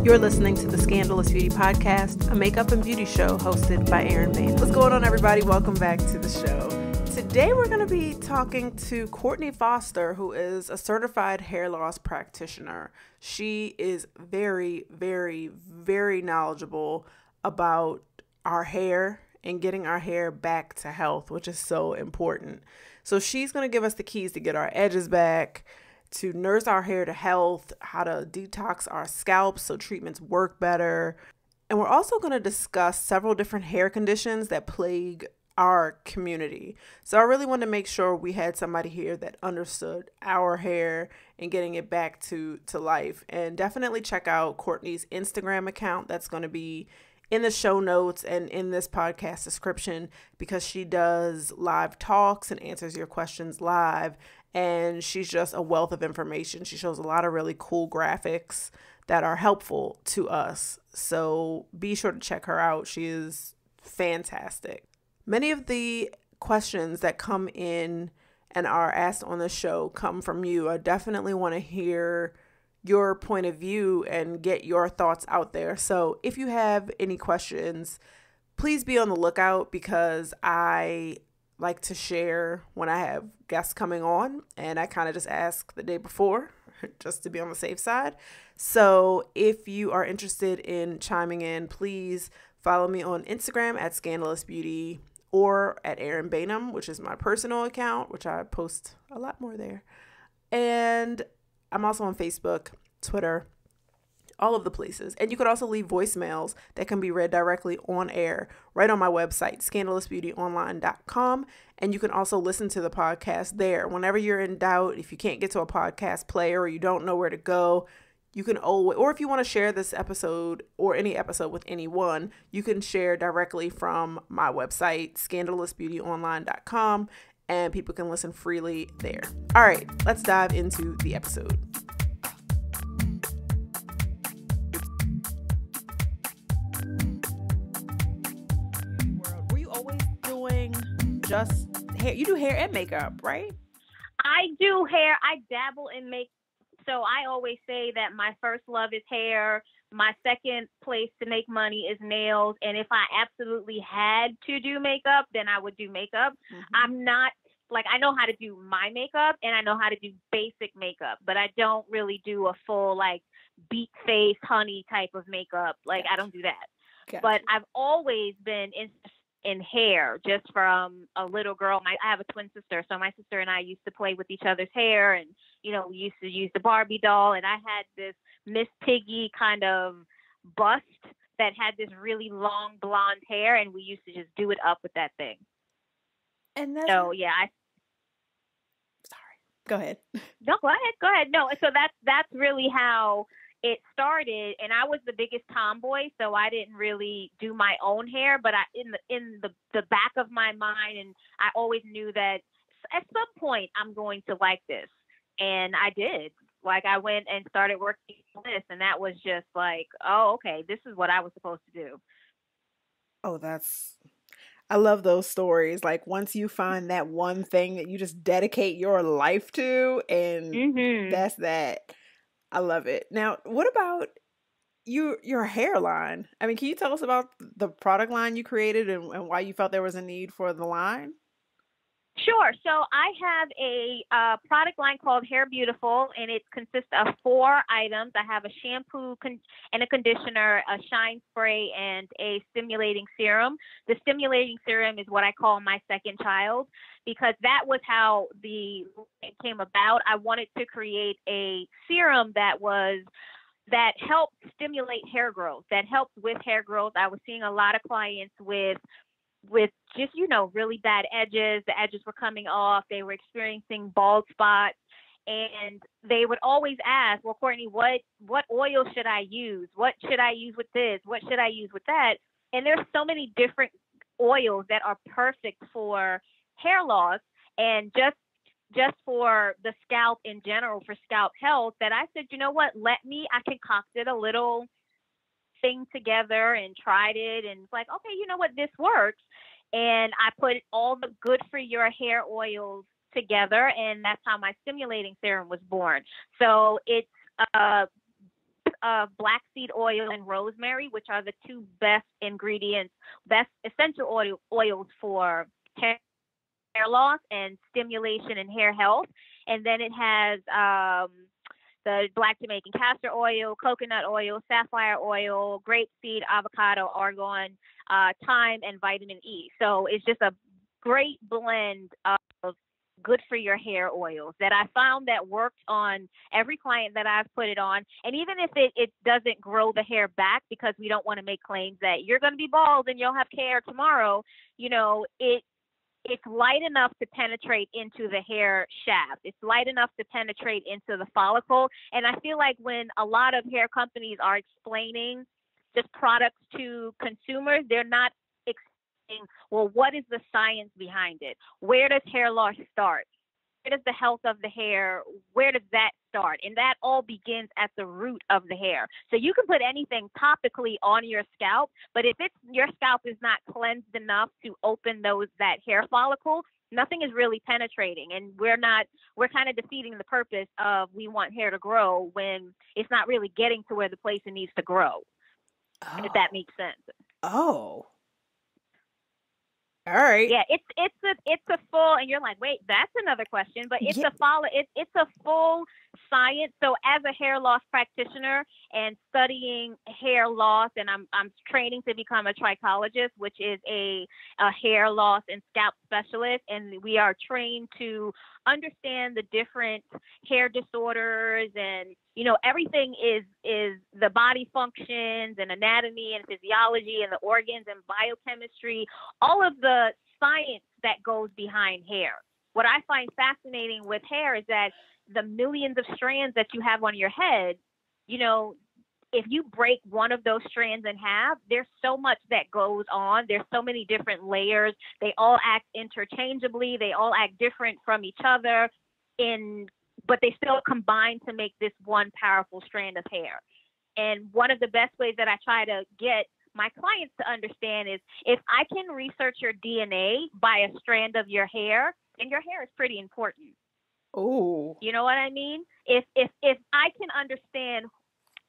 You're listening to the Scandalous Beauty Podcast, a makeup and beauty show hosted by Erin Bain. What's going on, everybody? Welcome back to the show. Today we're going to be talking to Courtney Foster, who is a certified hair loss practitioner. She is very, very, very knowledgeable about our hair and getting our hair back to health, which is so important. So she's going to give us the keys to get our edges back, to nurse our hair to health, how to detox our scalps so treatments work better. And we're also going to discuss several different hair conditions that plague our community. So I really wanted to make sure we had somebody here that understood our hair and getting it back to life. And definitely check out Courtney's Instagram account. That's going to be in the show notes and in this podcast description, because she does live talks and answers your questions live. And she's just a wealth of information. She shows a lot of really cool graphics that are helpful to us. So be sure to check her out. She is fantastic. Many of the questions that come in and are asked on the show come from you. I definitely want to hear your point of view and get your thoughts out there. So if you have any questions, please be on the lookout, because I like to share when I have guests coming on, and I kind of just ask the day before just to be on the safe side. So if you are interested in chiming in, please follow me on Instagram at Scandalous Beauty or at Erin Bainham, which is my personal account, which I post a lot more there. And I'm also on Facebook, Twitter, all of the places. And you could also leave voicemails that can be read directly on air right on my website, scandalousbeautyonline.com. And you can also listen to the podcast there. Whenever you're in doubt, if you can't get to a podcast player or you don't know where to go, you can always, or if you want to share this episode or any episode with anyone, you can share directly from my website, scandalousbeautyonline.com, and people can listen freely there. All right, let's dive into the episode. Were you always doing just hair? You do hair and makeup, right? I do hair. I dabble in makeup. So I always say that my first love is hair. My second place to make money is nails. And if I absolutely had to do makeup, then I would do makeup. Mm-hmm. I'm not, like, I know how to do my makeup and I know how to do basic makeup, but I don't really do a full, like, beat face, honey type of makeup. Like, gotcha. I don't do that. Gotcha. But I've always been in hair, just from a little girl. I have a twin sister, so my sister and I used to play with each other's hair, and we used to use the Barbie doll, and I had this Miss Piggy kind of bust that had this really long blonde hair, and we used to just do it up with that thing. And that's so yeah, sorry. Go ahead. No, go ahead. No, so that's really how it started, and I was the biggest tomboy, so I didn't really do my own hair, but in the back of my mind, and I always knew that at some point I'm going to like this, and I did. Like, I went and started working on this, and that was just like, oh, okay, this is what I was supposed to do. Oh, I love those stories. Like, once you find that one thing that you just dedicate your life to, and mm-hmm. that's that. I love it. Now, what about your hairline? I mean, can you tell us about the product line you created and why you felt there was a need for the line? Sure. So I have a product line called Hair Beautiful, and it consists of 4 items. I have a shampoo and a conditioner, a shine spray, and a stimulating serum. The stimulating serum is what I call my second child, because that was how it came about. I wanted to create a serum that helped stimulate hair growth, that helped with hair growth. I was seeing a lot of clients with just, really bad edges. The edges were coming off. They were experiencing bald spots. And they would always ask, well, Courtney, what oil should I use? What should I use with this? What should I use with that? And there's so many different oils that are perfect for hair loss and just for the scalp in general, for scalp health, that I said, you know what, I concocted a little thing together and tried it, and it's like, okay, you know what, this works. And I put all the good for your hair oils together, and that's how my stimulating serum was born. So it's of black seed oil and rosemary, which are the two best ingredients, best essential oils for hair loss and stimulation and hair health. And then it has the black Jamaican castor oil, coconut oil, sapphire oil, grapeseed, avocado, argan, thyme, and vitamin E. So it's just a great blend of good for your hair oils that I found that worked on every client that I've put it on. And even if it doesn't grow the hair back, because we don't want to make claims that you're going to be bald and you'll have hair tomorrow, you know, it's light enough to penetrate into the hair shaft. It's light enough to penetrate into the follicle. And I feel like when a lot of hair companies are explaining just products to consumers, they're not explaining, well, what is the science behind it? Where does hair loss start? Where does the health of the hair, where does that start? And that all begins at the root of the hair. So you can put anything topically on your scalp, but if your scalp is not cleansed enough to open that hair follicle, nothing is really penetrating. And we're kind of defeating the purpose of we want hair to grow when it's not really getting to where the place it needs to grow. Oh. If that makes sense. Oh. All right. Yeah, it's a full, and you're like, wait, that's another question, but it's it's a full science. So as a hair loss practitioner and studying hair loss, and I'm training to become a trichologist, which is a hair loss and scalp specialist, and we are trained to understand the different hair disorders, and you know, everything is the body functions and anatomy and physiology and the organs and biochemistry, all of the science that goes behind hair. What I find fascinating with hair is that the millions of strands that you have on your head, you know, if you break one of those strands in half, there's so much that goes on. There's so many different layers. They all act interchangeably. They all act different from each other, but they still combine to make this one powerful strand of hair. And one of the best ways that I try to get my clients to understand is if I can research your DNA by a strand of your hair, and your hair is pretty important. Oh, you know what I mean? If I can understand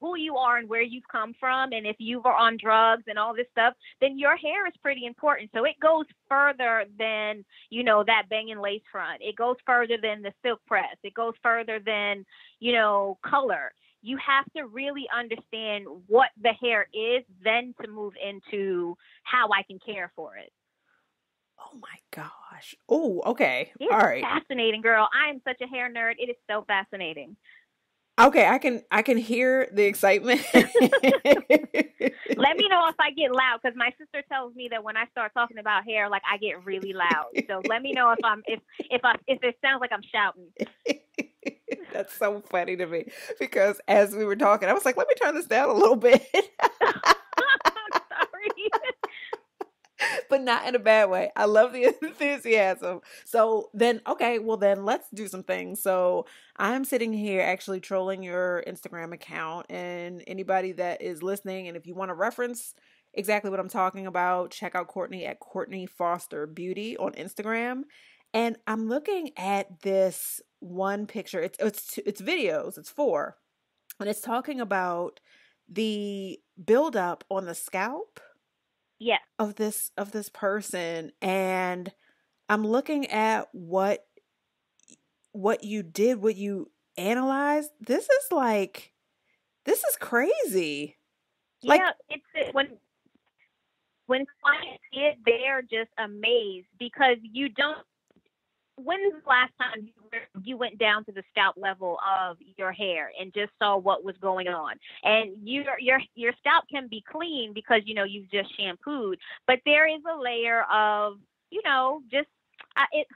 who you are and where you've come from, and if you are on drugs and all this stuff, then your hair is pretty important. So it goes further than, you know, that banging lace front. It goes further than the silk press. It goes further than, you know, color. You have to really understand what the hair is, then to move into how I can care for it. Oh my gosh. Oh, okay. It's all right. Fascinating, girl. I am such a hair nerd. It is so fascinating. Okay, I can hear the excitement. Let me know if I get loud, because my sister tells me that when I start talking about hair, like I get really loud. So let me know if it sounds like I'm shouting. That's so funny to me, because as we were talking, I was like, let me turn this down a little bit. Sorry. But not in a bad way. I love the enthusiasm. So then, okay, well then let's do some things. So I'm sitting here actually trolling your Instagram account, and anybody that is listening, and if you want to reference exactly what I'm talking about, check out Courtney at Courtney Foster Beauty on Instagram. And I'm looking at this one picture. It's videos. It's 4. And it's talking about the buildup on the scalp. Yeah. Of this person, and I'm looking at what you did, what you analyzed. This is crazy. Yeah, it's when clients see it, they're just amazed, because you don't. When's the last time you went down to the scalp level of your hair and just saw what was going on? And your scalp can be clean because, you know, you've just shampooed, but there is a layer of, you know, just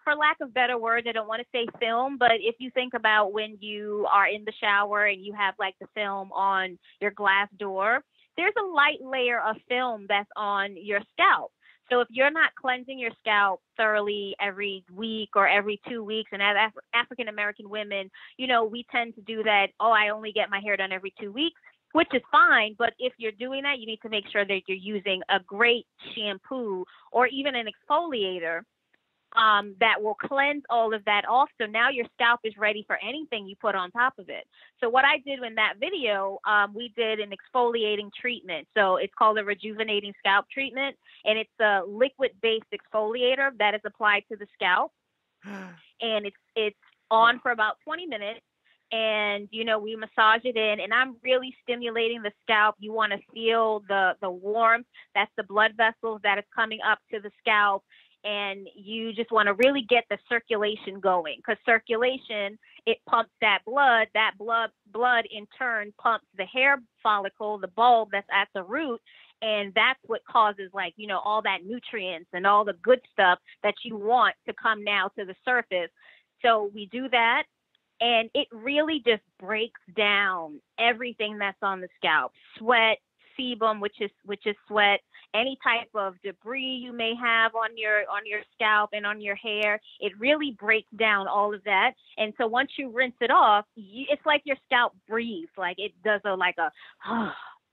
for lack of better words, I don't want to say film, but if you think about when you are in the shower and you have like the film on your glass door, there's a light layer of film that's on your scalp. So if you're not cleansing your scalp thoroughly every week or every 2 weeks, and as African-American women, you know, we tend to do that. Oh, I only get my hair done every 2 weeks, which is fine. But if you're doing that, you need to make sure that you're using a great shampoo or even an exfoliator that will cleanse all of that off. So now your scalp is ready for anything you put on top of it. So what I did in that video, we did an exfoliating treatment. So it's called a rejuvenating scalp treatment, and it's a liquid-based exfoliator that is applied to the scalp, and it's on for about 20 minutes. And, you know, we massage it in, and I'm really stimulating the scalp. You want to feel the warmth. That's the blood vessels that is coming up to the scalp. And you just want to really get the circulation going, because circulation, it pumps that blood. That blood in turn pumps the hair follicle, the bulb that's at the root. And that's what causes, like, you know, all that nutrients and all the good stuff that you want to come now to the surface. So we do that. And it really just breaks down everything that's on the scalp: sweat, sebum, which is sweat, any type of debris you may have on your scalp and on your hair. It really breaks down all of that. And so once you rinse it off, it's like your scalp breathes. Like it does a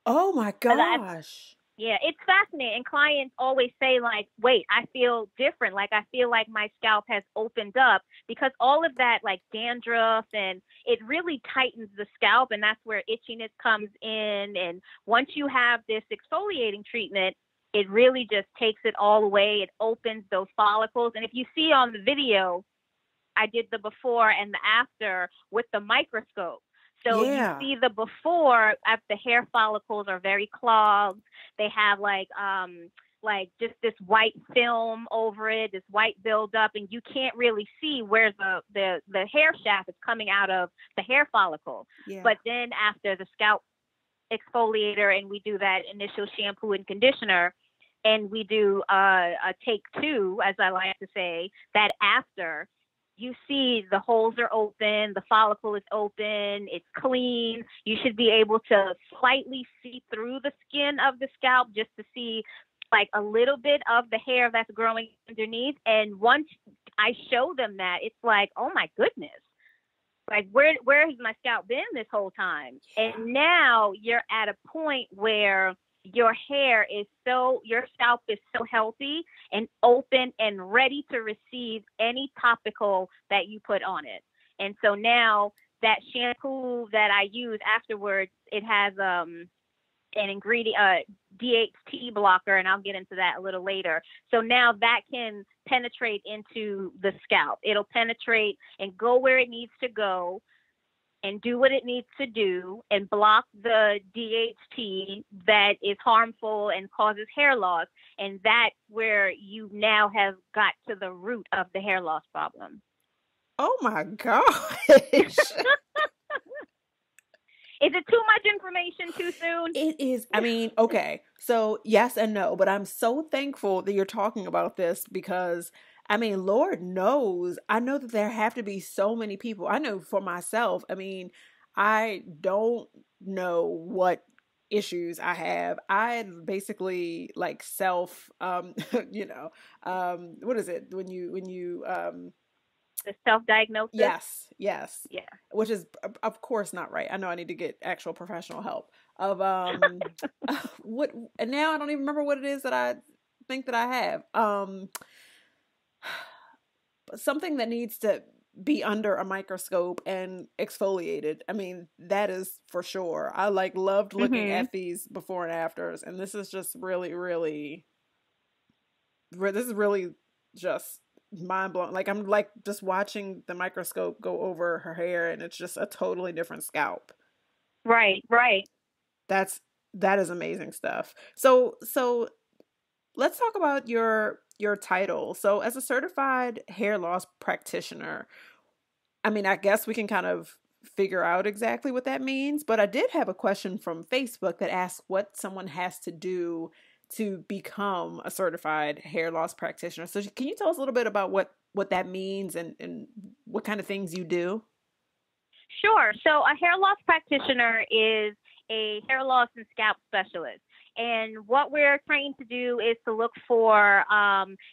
oh my gosh. Yeah, it's fascinating. And clients always say, like, wait, I feel different. Like, I feel like my scalp has opened up, because all of that, like dandruff, and it really tightens the scalp. And that's where itchiness comes in. And once you have this exfoliating treatment, it really just takes it all away. It opens those follicles. And if you see on the video, I did the before and the after with the microscope. So you see the before, the hair follicles are very clogged. They have like just this white film over it, this white buildup, and you can't really see where the hair shaft is coming out of the hair follicle. Yeah. But then after the scalp exfoliator, and we do that initial shampoo and conditioner, and we do a take two, as I like to say, that after, you see the holes are open, the follicle is open, it's clean. You should be able to slightly see through the skin of the scalp just to see like a little bit of the hair that's growing underneath. And once I show them that, it's like, oh my goodness, like where has my scalp been this whole time? Yeah. And now you're at a point where your scalp is so healthy and open and ready to receive any topical that you put on it. And so now that shampoo that I use afterwards, it has an ingredient, DHT blocker, and I'll get into that a little later. So now that can penetrate into the scalp. It'll penetrate and go where it needs to go and do what it needs to do and block the DHT that is harmful and causes hair loss. And that's where you now have got to the root of the hair loss problem. Oh my gosh. Is it too much information too soon? It is. I mean, okay. So yes and no, but I'm so thankful that you're talking about this, because I mean, Lord knows, I know that there have to be so many people. I know for myself, I mean, I don't know what issues I have. I basically like self, what is it when you the self-diagnosis? Yes. Yeah. Which is, of course, not right. I know I need to get actual professional help of, and now I don't even remember what it is that I think that I have. Something that needs to be under a microscope and exfoliated. I mean, that is for sure. I loved looking at these before and afters, and this is just really just mind blowing. Like I'm like just watching the microscope go over her hair, and it's just a totally different scalp. Right. That is amazing stuff. So let's talk about your title. So as a certified hair loss practitioner, I mean, I guess we can kind of figure out exactly what that means, but I did have a question from Facebook that asked what someone has to do to become a certified hair loss practitioner. So can you tell us a little bit about what that means and what kind of things you do? Sure. So a hair loss practitioner is a hair loss and scalp specialist. And what we're trained to do is to look for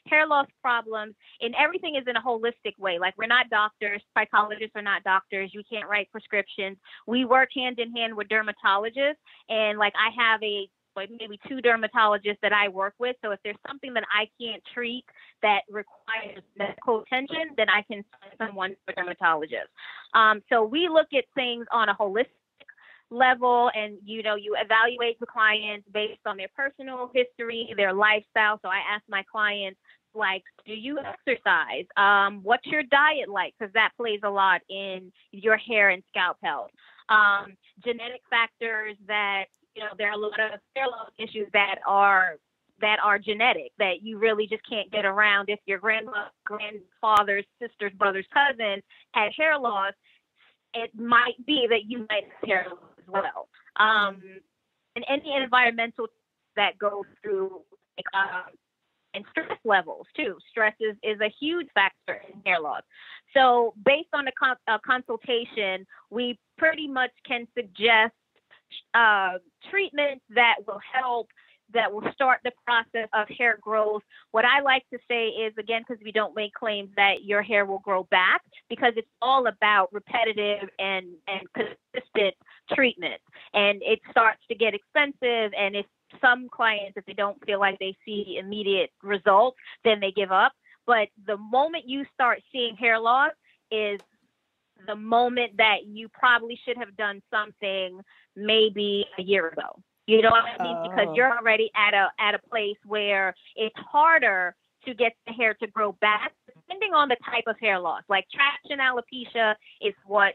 hair loss problems, and everything is in a holistic way. Like, we're not doctors. Psychologists are not doctors. You can't write prescriptions. We work hand in hand with dermatologists. And like, I have a like maybe 2 dermatologists that I work with. So if there's something that I can't treat that requires medical attention, then I can send someone to a dermatologist. So we look at things on a holistic level, and you evaluate the clients based on their personal history, their lifestyle. So I ask my clients, like, do you exercise? What's your diet like? Because that plays a lot in your hair and scalp health. Genetic factors that, there are a lot of hair loss issues that are genetic, that you really just can't get around. If your grandfather's sister's brother's cousin had hair loss, it might be that you might have hair loss as well. And any environmental that goes through, and stress levels too. Stress is a huge factor in hair loss. So based on a consultation, we pretty much can suggest treatments that will help, that will start the process of hair growth. What I like to say is, again, because we don't make claims that your hair will grow back, because it's all about repetitive and consistent treatment. And it starts to get expensive, and if some clients, if they don't feel like they see immediate results, then they give up. But the moment you start seeing hair loss is the moment that you probably should have done something maybe a year ago. You know what I mean? Because you're already at a place where it's harder to get the hair to grow back, depending on the type of hair loss. Like traction alopecia is what,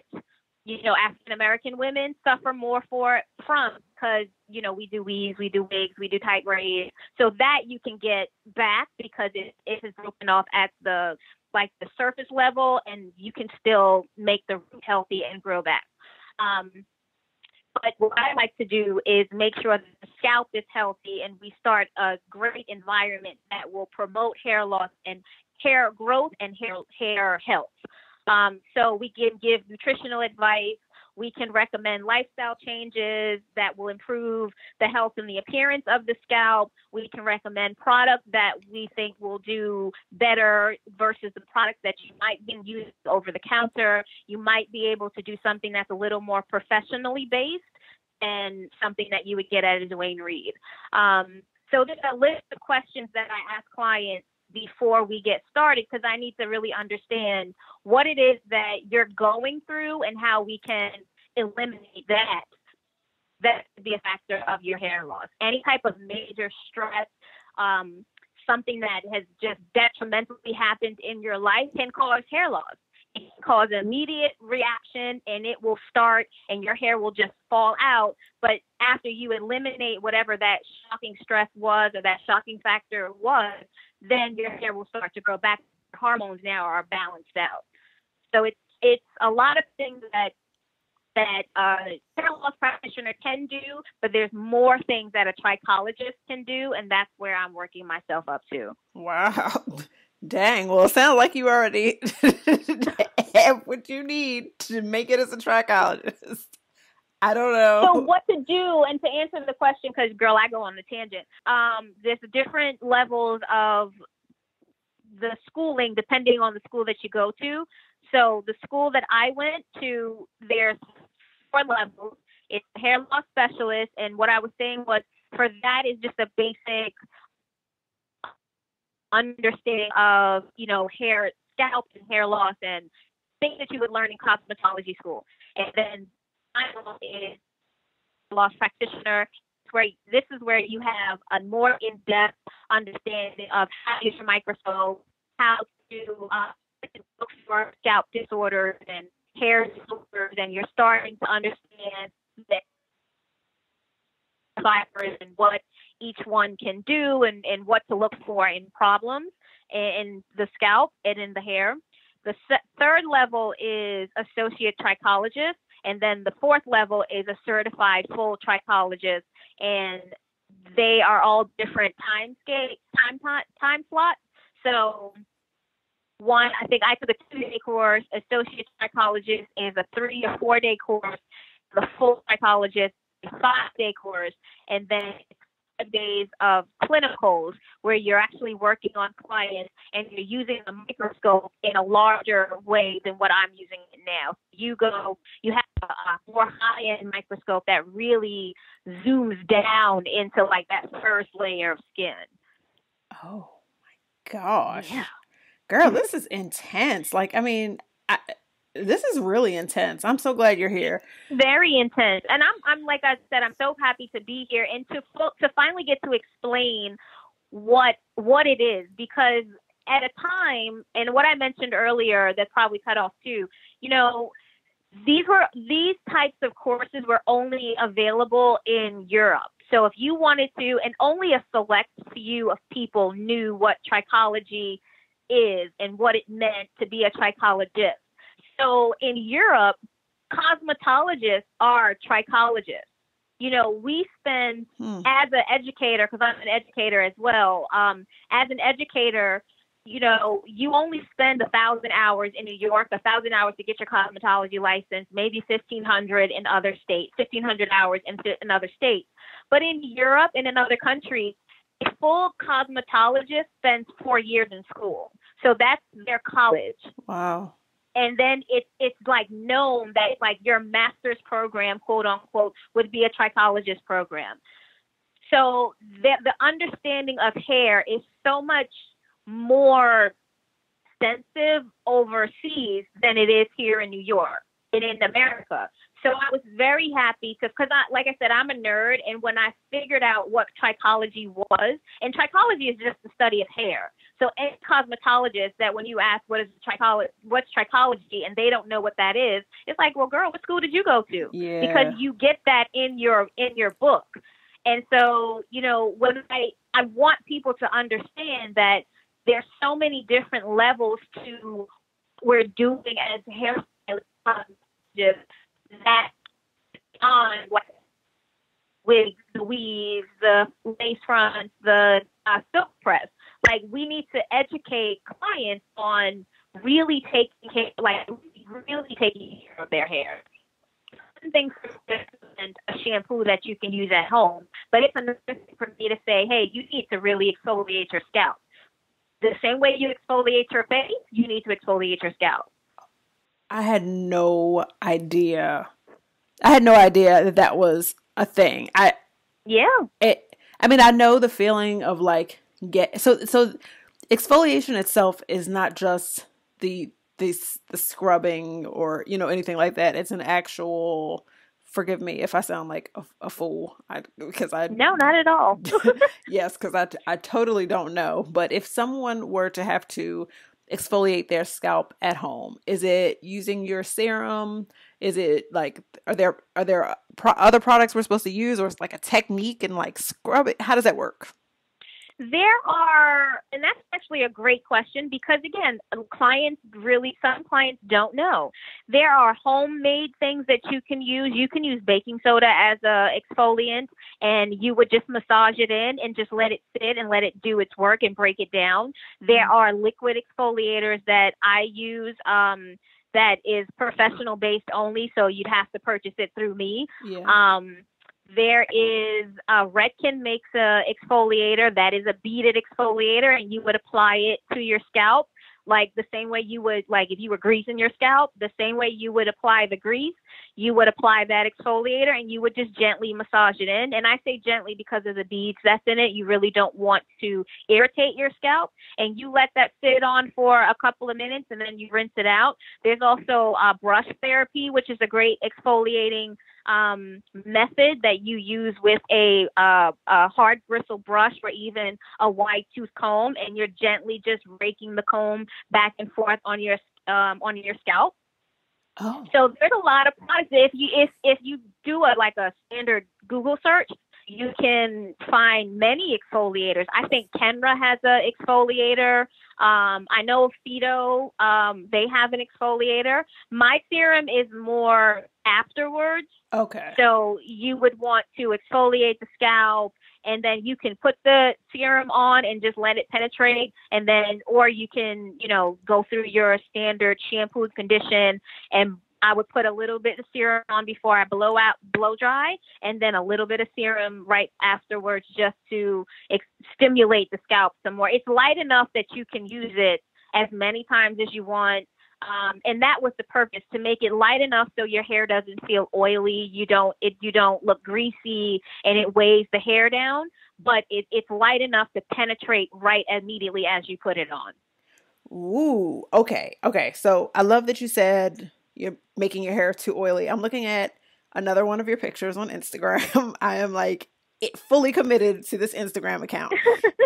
African American women suffer more from, because, we do weaves, we do wigs, we do tight braids. So that you can get back because it is broken off at the surface level, and you can still make the root healthy and grow back. But what I like to do is make sure that the scalp is healthy, and we start a great environment that will promote hair loss and hair growth and hair health. So we can give nutritional advice. We can recommend lifestyle changes that will improve the health and the appearance of the scalp. We can recommend products that we think will do better versus the products that you might be using over the counter. You might be able to do something that's a little more professionally based and something that you would get at a Dwayne Reed. So there's a list of questions that I ask clients before we get started, because I need to really understand what it is that you're going through and how we can eliminate that. That could be a factor of your hair loss. Any type of major stress, something that has just detrimentally happened in your life, can cause hair loss. It can cause an immediate reaction, and it will start, and your hair will just fall out. But after you eliminate whatever that shocking stress was, or that shocking factor was, then your hair will start to grow back. Hormones now are balanced out. So it's a lot of things that hair loss practitioner can do, but there's more things that a trichologist can do, and that's where I'm working myself up to. Wow. Dang. Well, it sounds like you already have what you need to make it as a trichologist. I don't know. So what to do, and to answer the question, because, girl, I go on the tangent. There's different levels of the schooling depending on the school that you go to. So the school that I went to, there's 4 levels. It's a hair loss specialist, and what I was saying was, for that is just a basic understanding of, hair, scalp and hair loss, and things that you would learn in cosmetology school. And then is loss practitioner, this is where you have a more in-depth understanding of how to use your microscope, how to look for scalp disorders and hair disorders, and you're starting to understand the fibers and what each one can do, and what to look for in problems in the scalp and in the hair. The third level is associate trichologist. And then the 4th level is a certified full trichologist, and they are all different time slots. So one, I think I took a 2-day course. Associate trichologist is a 3 or 4 day course. The full trichologist is a 5-day course, and then 5 days of clinicals where you're actually working on clients and you're using a microscope in a larger way than what I'm using it now. You have a more high high-end microscope that really zooms down into like that first layer of skin. Oh my gosh. Yeah. Girl, this is intense. Like, I mean, this is really intense. I'm so glad you're here. Very intense. And I'm like I said, I'm so happy to be here and to finally get to explain what it is, because at a time, and what I mentioned earlier that's probably cut off too, you know, these types of courses were only available in Europe. So if you wanted to, and only a select few of people knew what trichology is and what it meant to be a trichologist. So in Europe, cosmetologists are trichologists. You know, we spend, as an educator, because I'm an educator as well, as an educator, you know, you only spend 1,000 hours in New York, 1,000 hours to get your cosmetology license, maybe 1,500 in other states, 1,500 hours in other states. But in Europe and in other countries, a full cosmetologist spends 4 years in school. So that's their college. Wow. And then it's like known that it's like your master's program, quote unquote, would be a trichologist program. So the understanding of hair is so much more extensive overseas than it is here in New York and in America. So I was very happy because like I said, I'm a nerd. And when I figured out what trichology was, and trichology is just the study of hair. So any cosmetologist that when you ask what's trichology and they don't know what that is, it's like, well, girl, what school did you go to? Yeah. Because you get that in your book. And so, you know, when I want people to understand that there's so many different levels to we're doing as hairstylists that on what wigs, the weaves, the lace fronts, the silk press. Like, we need to educate clients on really taking care of their hair. Some things and a shampoo that you can use at home, but it's another thing for me to say, hey, you need to really exfoliate your scalp. The same way you exfoliate your face, you need to exfoliate your scalp. I had no idea. That was a thing. I mean, I know the feeling of like so exfoliation itself is not just the scrubbing or, you know, anything like that. It's an actual, forgive me if I sound like a fool, No, not at all. Yes, because I totally don't know. But if someone were to have to exfoliate their scalp at home, is it using your serum? Is it like, are there other products we're supposed to use, or is it like a technique and like scrub it? How does that work? There are, and that's actually a great question, because again, some clients don't know. There are homemade things that you can use. You can use baking soda as a exfoliant, and you would just massage it in and just let it sit and let it do its work and break it down. There are liquid exfoliators that I use, that is professional based only, so you'd have to purchase it through me. Yeah. There is Redken makes a exfoliator that is a beaded exfoliator, and you would apply it to your scalp like the same way you would, like if you were greasing your scalp, the same way you would apply the grease, you would apply that exfoliator and you would just gently massage it in. And I say gently because of the beads that's in it. You really don't want to irritate your scalp, and you let that sit on for a couple of minutes and then you rinse it out. There's also brush therapy, which is a great exfoliating method that you use with a hard bristle brush or even a wide tooth comb, and you're gently just raking the comb back and forth on your scalp. Oh. So there's a lot of products. If you do a standard Google search, you can find many exfoliators. I think Kenra has a exfoliator. I know Fido, they have an exfoliator. My serum is more afterwards. Okay. So you would want to exfoliate the scalp, and then you can put the serum on and just let it penetrate. And then, or you can, go through your standard shampoo, condition, and I would put a little bit of serum on before I blow dry, and then a little bit of serum right afterwards just to stimulate the scalp some more. It's light enough that you can use it as many times as you want. And that was the purpose, to make it light enough so your hair doesn't feel oily. You don't look greasy and it weighs the hair down, but it's light enough to penetrate right immediately as you put it on. Ooh, okay. Okay. So I love that you said you're making your hair too oily. I'm looking at another one of your pictures on Instagram. I am like fully committed to this Instagram account.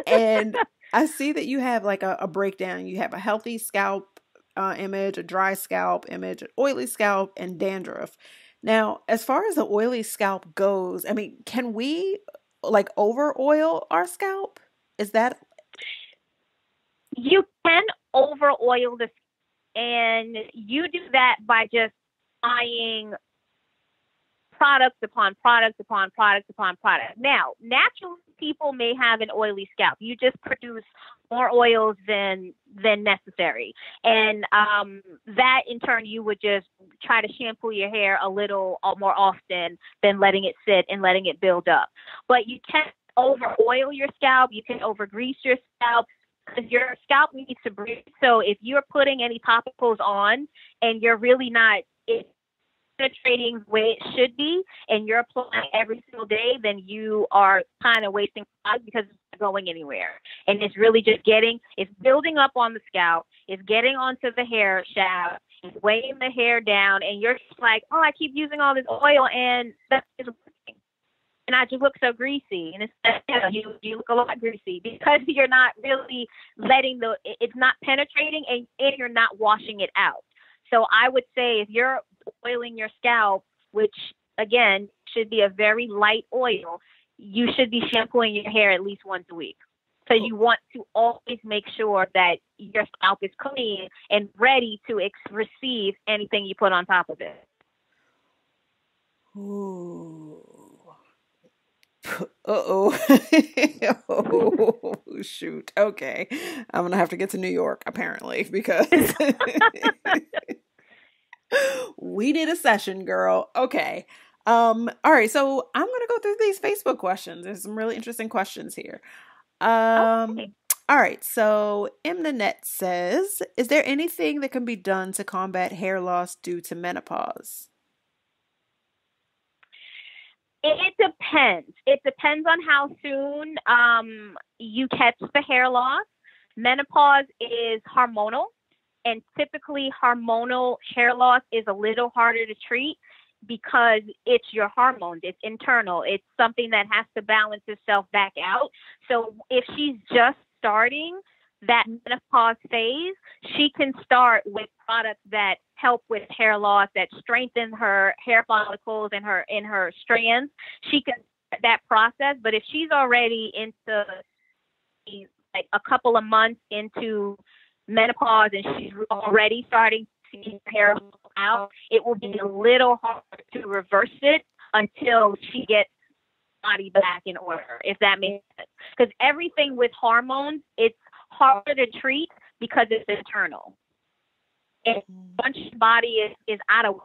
And I see that you have like a breakdown. You have a healthy scalp image, a dry scalp image, an oily scalp, and dandruff. Now, as far as the oily scalp goes, I mean, can we like over oil our scalp? Is that? You can over oil the, and you do that by just buying products upon products upon products upon products. Now, naturally, people may have an oily scalp. You just produce more oils than necessary. And that, in turn, you would just try to shampoo your hair a little more often than letting it sit and letting it build up. But you can over oil your scalp. You can over grease your scalp, because your scalp needs to breathe. So if you're putting any topicals on and you're really not penetrating the way it should be, and you're applying every single day, then you are kind of wasting time, because it's not going anywhere. And it's really just it's building up on the scalp, it's getting onto the hair shaft, it's weighing the hair down, and you're just like, oh, I keep using all this oil and that is working. And I just look so greasy. And it's you look a lot greasy, because you're not really letting it's not penetrating, and you're not washing it out. So I would say, if you're oiling your scalp, which again should be a very light oil, you should be shampooing your hair at least once a week. So you want to always make sure that your scalp is clean and ready to receive anything you put on top of it. Ooh. Uh-oh. Oh, shoot. Okay. I'm going to have to get to New York, apparently, because we did a session, girl. Okay. All right. So I'm going to go through these Facebook questions. There's some really interesting questions here. Okay. All right. So Mnet says, is there anything that can be done to combat hair loss due to menopause? It depends. It depends on how soon you catch the hair loss. Menopause is hormonal, and typically hormonal hair loss is a little harder to treat, because it's your hormones. It's internal. It's something that has to balance itself back out. So if she's just starting that menopause phase, she can start with products that help with hair loss, that strengthen her hair follicles and her strands. She can start that process. But if she's already into like a couple of months into menopause and she's already starting to see her hair out, it will be a little hard to reverse it until she gets body back in order, if that makes sense. Because everything with hormones, it's harder to treat because it's internal. And once your body is out of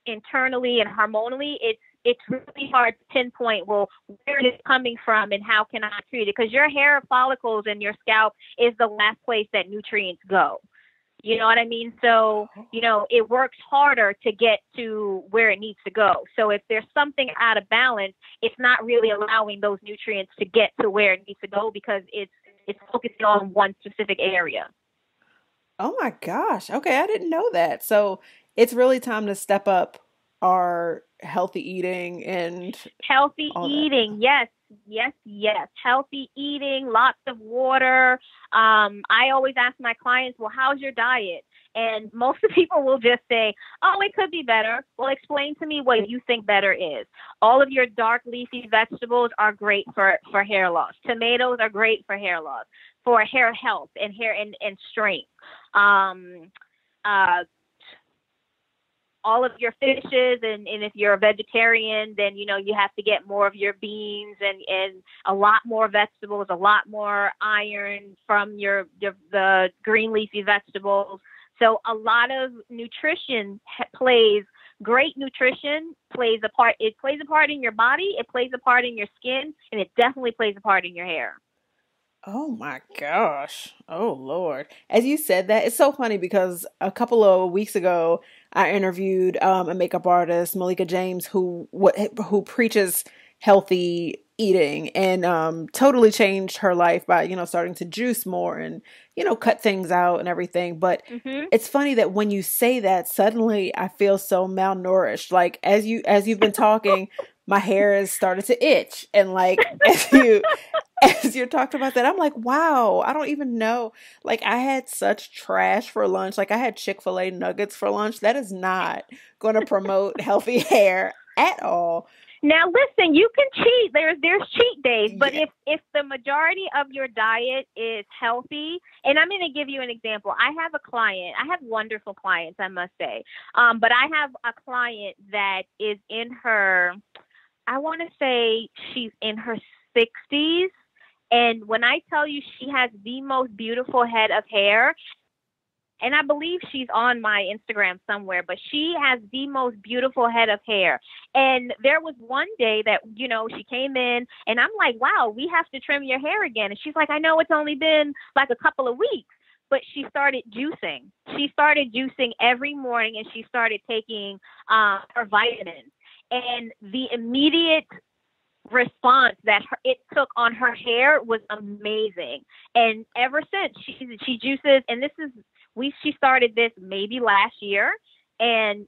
internally and hormonally, it's really hard to pinpoint, well, where it is coming from and how can I treat it? Because your hair follicles and your scalp is the last place that nutrients go. You know what I mean? So, it works harder to get to where it needs to go. So if there's something out of balance, it's not really allowing those nutrients to get to where it needs to go, because it's focusing on one specific area. Oh my gosh. Okay, I didn't know that. So it's really time to step up our healthy eating and healthy eating. Yes. Healthy eating, lots of water. I always ask my clients, well, how's your diet? And most of the people will just say, oh, it could be better. Well, explain to me what you think better is. All of your dark leafy vegetables are great for hair loss. Tomatoes are great for hair loss, for hair health and hair and strength. All of your fishes, and if you're a vegetarian, then you have to get more of your beans and a lot more vegetables, a lot more iron from the green leafy vegetables. So a lot of nutrition great nutrition plays a part. It plays a part in your body, it plays a part in your skin, and it definitely plays a part in your hair. Oh my gosh. Oh Lord. As you said that, it's so funny because a couple of weeks ago I interviewed a makeup artist, Malika James, who preaches healthy eating and totally changed her life by, starting to juice more and, cut things out and everything. But Mhm. it's funny that when you say that, suddenly I feel so malnourished. Like as you've been talking, my hair has started to itch, and like as you talked about that, I'm like, wow, I don't even know. Like, I had such trash for lunch. Like, I had Chick-fil-A nuggets for lunch. That is not going to promote healthy hair at all. Now listen, you can cheat. There's cheat days, but Yeah. if the majority of your diet is healthy, and I'm going to give you an example. I have a client. I have wonderful clients, I must say. But I have a client that is in her, I want to say she's in her 60s. And when I tell you she has the most beautiful head of hair, and I believe she's on my Instagram somewhere, but she has the most beautiful head of hair. And there was one day that, she came in and I'm like, wow, we have to trim your hair again. And she's like, I know it's only been like a couple of weeks, but she started juicing. She started juicing every morning and she started taking her vitamins. And the immediate response that it took on her hair was amazing. And ever since she juices, and she started this maybe last year, and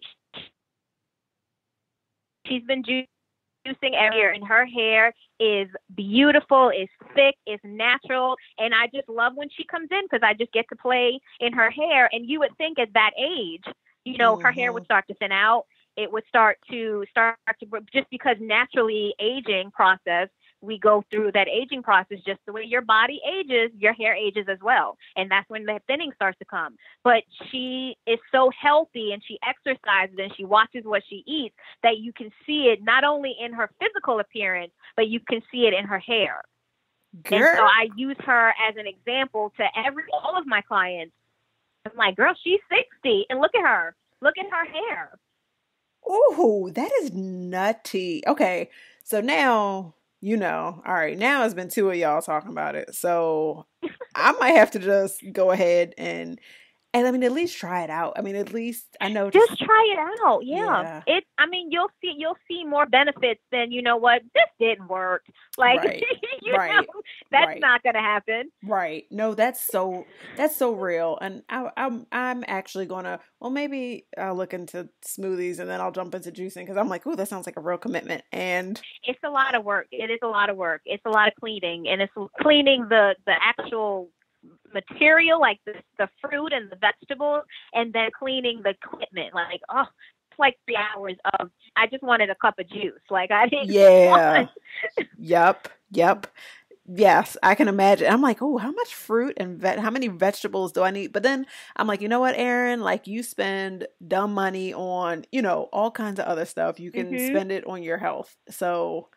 she's been juicing every year, and her hair is beautiful, is thick, is natural. And I just love when she comes in because I just get to play in her hair. And you would think at that age, her hair would start to thin out. It would start to just because naturally aging process, we go through that aging process just the way your body ages, your hair ages as well. And that's when the thinning starts to come. But she is so healthy and she exercises and she watches what she eats that you can see it not only in her physical appearance, but you can see it in her hair. Girl. And so I use her as an example to all of my clients. I'm like, girl, she's 60 and look at her. Look at her hair. Ooh, that is nutty. Okay, so now, all right, now it's been two of y'all talking about it. So I might have to just go ahead and I mean, at least try it out. I mean, at least I know. Just try it out. Yeah. You'll see more benefits than, what, this didn't work. Like, right. That's not going to happen. Right. No, that's so real. And I'm actually gonna, maybe I'll look into smoothies and then I'll jump into juicing because I'm like, ooh, that sounds like a real commitment. And it's a lot of work. It is a lot of work. It's a lot of cleaning, and it's cleaning the actual material, like the fruit and the vegetables, and then cleaning the equipment. Like, it's like 3 hours of, I just wanted a cup of juice. Like, I didn't want. Yep. Yes, I can imagine. I'm like, oh, how much fruit and how many vegetables do I need? But then I'm like, you know what, Erin? Like, you spend dumb money on, all kinds of other stuff. You can spend it on your health. So.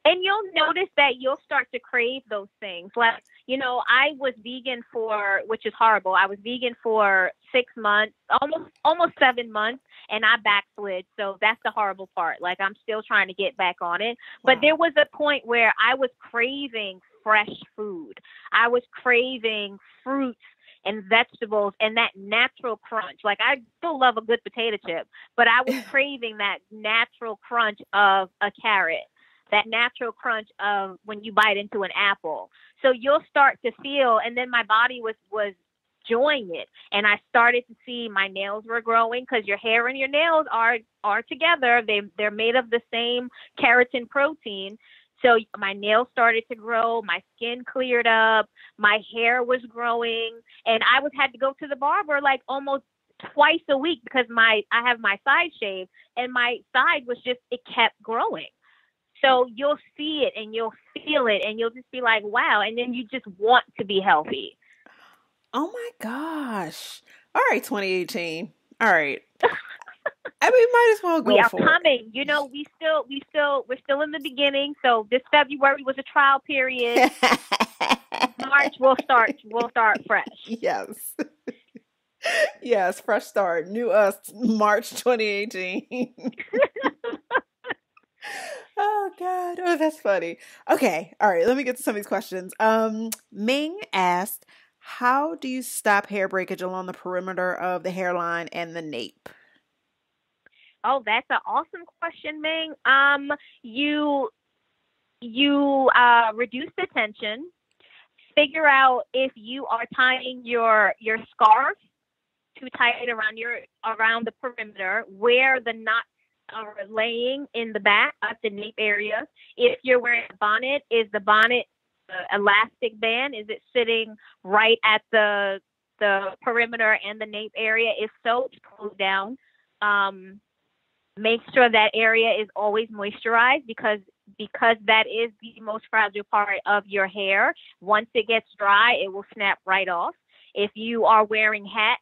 And you'll notice that you'll start to crave those things. Like, I was vegan which is horrible. I was vegan for 6 months, almost 7 months, and I backslid. So that's the horrible part. Like, I'm still trying to get back on it. Wow. But there was a point where I was craving fresh food. I was craving fruits and vegetables and that natural crunch. Like, I still love a good potato chip, but I was craving that natural crunch of a carrot, that natural crunch of when you bite into an apple. So you'll start to feel, and then my body was enjoying it. And I started to see my nails were growing because your hair and your nails are together. They're made of the same keratin protein. So my nails started to grow, my skin cleared up, my hair was growing, and I had to go to the barber like almost twice a week because I have my side shave, and my side was it kept growing. So you'll see it and you'll feel it and you'll just be like, wow. And then you just want to be healthy. Oh my gosh. All right, 2018. All right. I mean, might as well go we are for coming. It. We're still in the beginning. So this February was a trial period. March we'll start fresh. Yes. Yes, fresh start. New us, March 2018. Oh God. That's funny. Okay. All right. Let me get to some of these questions. Ming asked, how do you stop hair breakage along the perimeter of the hairline and the nape? Oh, that's an awesome question, Ming. You reduce the tension. Figure out if you are tying your scarf too tight around the perimeter, where the knots are laying in the back at the nape area. If you're wearing a bonnet, is the bonnet elastic band? Is it sitting right at the perimeter and the nape area? If so, pull it down. Make sure that area is always moisturized because that is the most fragile part of your hair. Once it gets dry, it will snap right off. If you are wearing hats,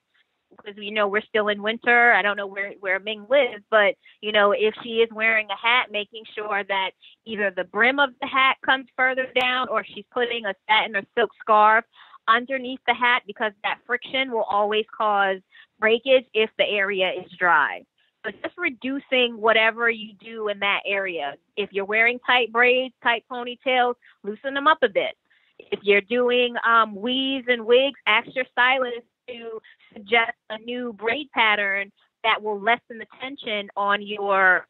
because we're still in winter, I don't know where Ming lives, but if she is wearing a hat, making sure that either the brim of the hat comes further down or she's putting a satin or silk scarf underneath the hat, because that friction will always cause breakage if the area is dry. So just reducing whatever you do in that area. If you're wearing tight braids, tight ponytails, loosen them up a bit. If you're doing weaves and wigs, ask your stylist to suggest a new braid pattern that will lessen the tension on your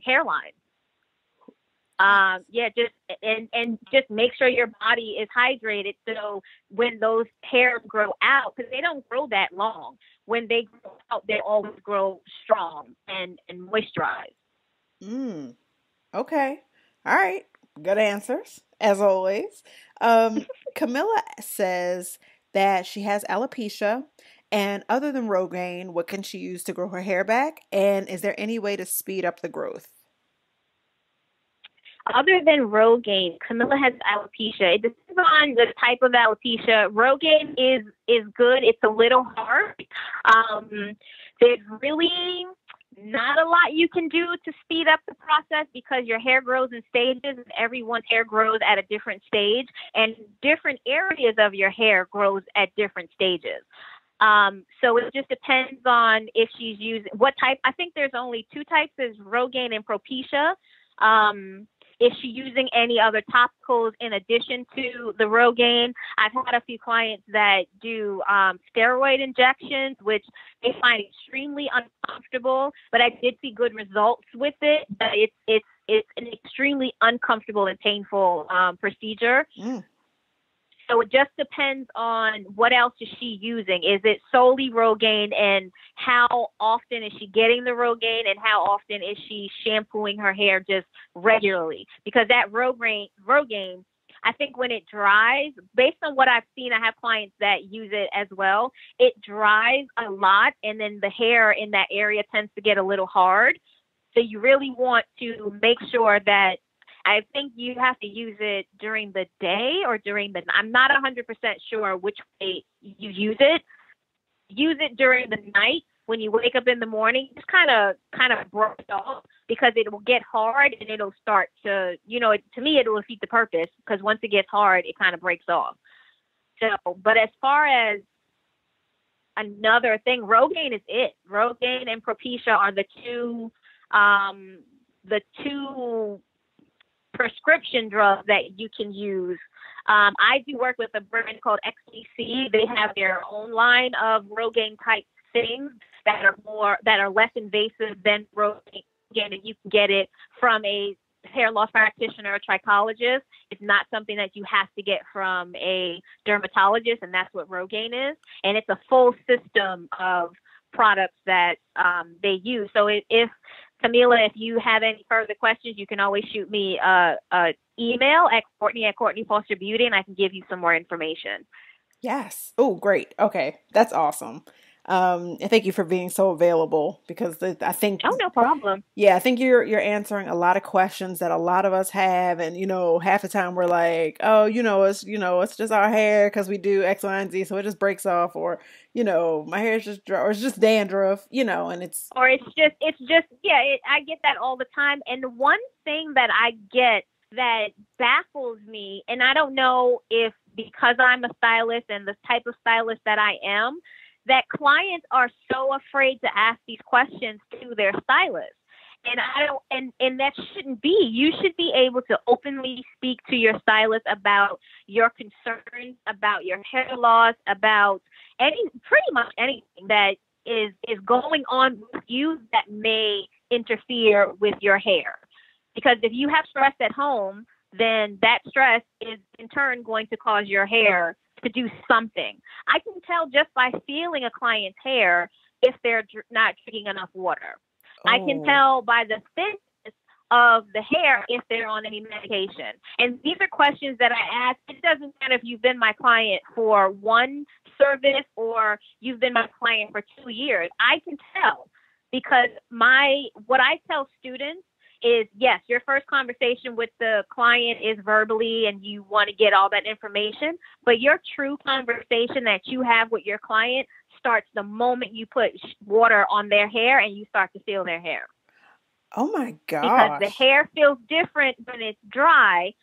hairline. Just make sure your body is hydrated. So when those hairs grow out, because they don't grow that long, when they grow out, they always grow strong and moisturized. Okay. All right. Good answers, as always. Camilla says that she has alopecia, and other than Rogaine, what can she use to grow her hair back? And is there any way to speed up the growth? Other than Rogaine, Camilla has alopecia. It depends on the type of alopecia. Rogaine is good. It's a little hard. There's really not a lot you can do to speed up the process because your hair grows in stages and everyone's hair grows at a different stage, and different areas of your hair grows at different stages. So it just depends on if she's using what type. I think there's only two types: is Rogaine and Propecia. Is she using any other topicals in addition to the Rogaine? I've had a few clients that do steroid injections, which they find extremely uncomfortable, but I did see good results with it. But it's an extremely uncomfortable and painful procedure. So it just depends on what else is she using. Is it solely Rogaine, and how often is she getting the Rogaine, and how often is she shampooing her hair just regularly? Because that Rogaine, I think when it dries, based on what I've seen, I have clients that use it as well. It dries a lot, and then the hair in that area tends to get a little hard. So you really want to make sure that, I think you have to use it during the day or I'm not 100% sure which way you use it. Use it during the night when you wake up in the morning. Just kind of brush it off, because it will get hard and it'll start to, to me, it will defeat the purpose, because once it gets hard, it kind of breaks off. So, but as far as another thing, Rogaine is it. Rogaine and Propecia are the two prescription drugs that you can use. I do work with a brand called XDC. They have their own line of Rogaine type things that are less invasive than Rogaine, and you can get it from a hair loss practitioner or trichologist. It's not something that you have to get from a dermatologist, and that's what Rogaine is. And it's a full system of products that they use. So if Camila, if you have any further questions, you can always shoot me an email at Courtney Foster Beauty, and I can give you some more information. Yes. Oh, great. Okay. That's awesome. And thank you for being so available, because I think, oh, no problem. Yeah, I think you're answering a lot of questions that a lot of us have, and half the time we're like, oh, it's just our hair because we do X, Y, and Z, so it just breaks off, or my hair is just dry, or it's just dandruff, and it's just I get that all the time. And one thing that I get that baffles me, and I don't know if because I'm a stylist and the type of stylist that I am, that clients are so afraid to ask these questions to their stylist. And I don't, and that shouldn't be. You should be able to openly speak to your stylist about your concerns, about your hair loss, about pretty much anything that is going on with you that may interfere with your hair. Because if you have stress at home, then that stress is in turn going to cause your hair to do something. I can tell just by feeling a client's hair if they're not drinking enough water. I can tell by the thickness of the hair if they're on any medication. And these are questions that I ask. It doesn't matter if you've been my client for one service or you've been my client for 2 years. I can tell because what I tell students is, yes, your first conversation with the client is verbally and you want to get all that information, but your true conversation that you have with your client starts the moment you put water on their hair and you start to feel their hair. Oh my gosh. Because the hair feels different when it's dry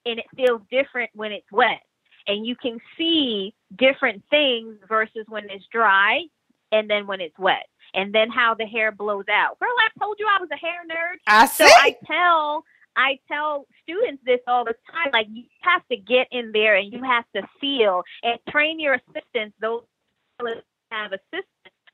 and it feels different when it's wet. And you can see different things versus when it's dry and then when it's wet. And then how the hair blows out. Girl, I told you I was a hair nerd. So I tell students this all the time. Like, you have to get in there and you have to feel and train your assistants. Those have assistants.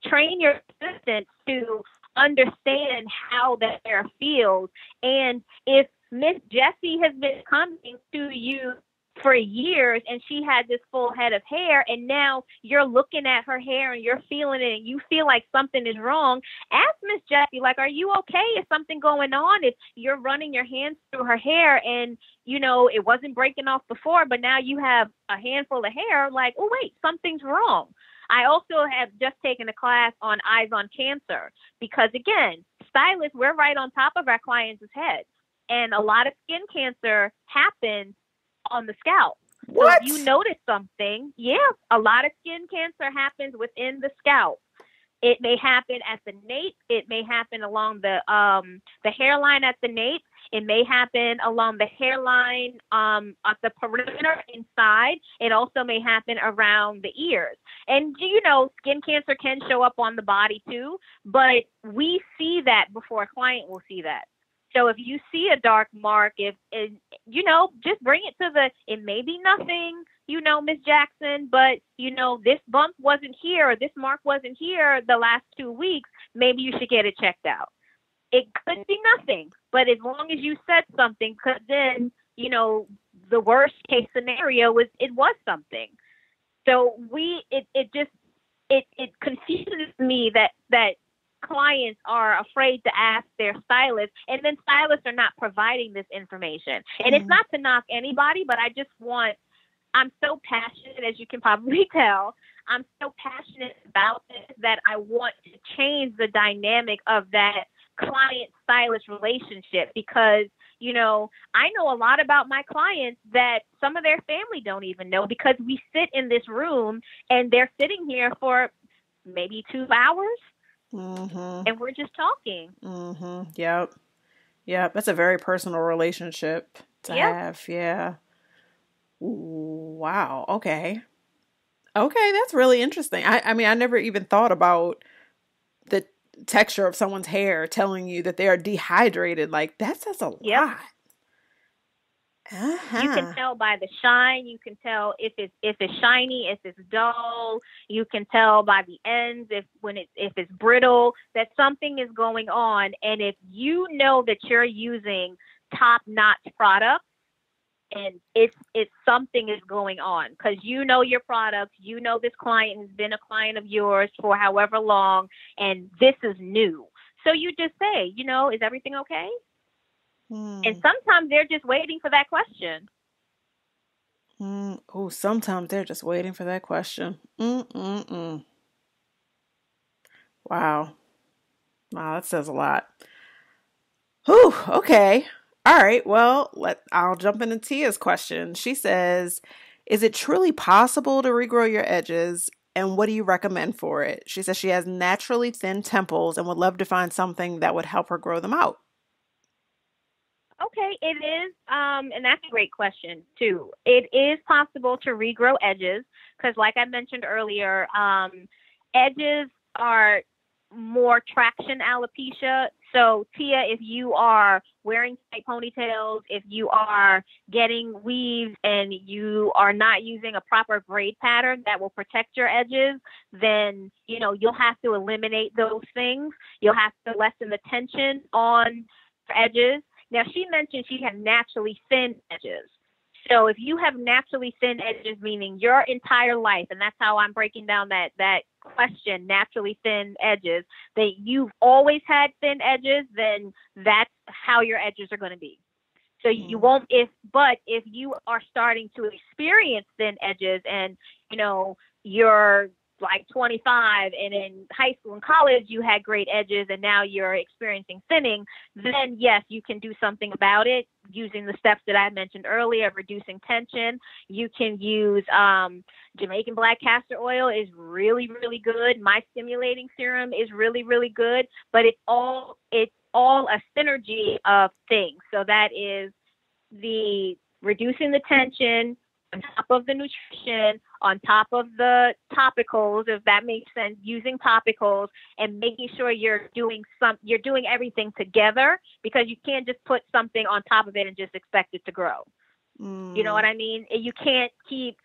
Train your assistants to understand how the hair feels. And if Miss Jessie has been coming to you for years and she had this full head of hair and now you're looking at her hair and you're feeling it and you feel like something is wrong, ask Miss Jessie, like, are you okay? Is something going on? If you're running your hands through her hair and, you know, it wasn't breaking off before, but now you have a handful of hair, like, oh, wait, something's wrong. I also have just taken a class on Eyes on Cancer because, again, stylists, we're right on top of our clients' heads. And a lot of skin cancer happens on the scalp. What? So if you notice something, a lot of skin cancer happens within the scalp. It may happen at the nape. It may happen along the hairline at the nape. It may happen along the hairline at the perimeter inside. It also may happen around the ears. And, you know, skin cancer can show up on the body too, but we see that before a client will see that. So if you see a dark mark, if you know, just bring it to it may be nothing, you know, Miss Jackson, but, you know, this bump wasn't here or this mark wasn't here the last 2 weeks, maybe you should get it checked out. It could be nothing, but as long as you said something, because then, you know, the worst case scenario was it was something. So it confuses me that clients are afraid to ask their stylist, and then stylists are not providing this information. And it's not to knock anybody, but I'm so passionate, as you can probably tell, I'm so passionate about this that I want to change the dynamic of that client-stylist relationship because, you know, I know a lot about my clients that some of their family don't even know because we sit in this room and they're sitting here for maybe 2 hours. And we're just talking. Yep. That's a very personal relationship to have. Yeah. Ooh, wow. Okay. That's really interesting. I mean, I never even thought about the texture of someone's hair telling you that they are dehydrated. Like, that says a lot. You can tell by the shine. You can tell if it's shiny, if it's dull. You can tell by the ends if it's brittle that something is going on. And if you know that you're using top-notch products, and it's something is going on because you know your products, you know this client has been a client of yours for however long, and this is new. So you just say, you know, is everything okay? And sometimes they're just waiting for that question. Sometimes they're just waiting for that question. Wow, that says a lot. Whew, okay. All right, well, I'll jump into Tia's question. She says, is it truly possible to regrow your edges, and what do you recommend for it? She says she has naturally thin temples and would love to find something that would help her grow them out. Okay, it is, and that's a great question, too. It is possible to regrow edges because, like I mentioned earlier, edges are more traction alopecia. So Tia, if you are wearing tight ponytails, if you are getting weaves and you are not using a proper braid pattern that will protect your edges, then, you'll have to eliminate those things. You'll have to lessen the tension on your edges. Now, she mentioned she had naturally thin edges. So if you have naturally thin edges, meaning your entire life, and that's how I'm breaking down that question, naturally thin edges, that you've always had thin edges, then that's how your edges are going to be. So you won't, if you are starting to experience thin edges and, you're like 25 and in high school and college you had great edges and now you're experiencing thinning, then yes, you can do something about it using the steps that I mentioned earlier of reducing tension. You can use Jamaican black castor oil is really, really good. My stimulating serum is really, really good, but it's all a synergy of things. So that is the reducing the tension on top of the nutrition, on top of the topicals, if that makes sense, using topicals and making sure you're doing everything together, because you can't just put something on top of it and just expect it to grow. You know what I mean? You can't keep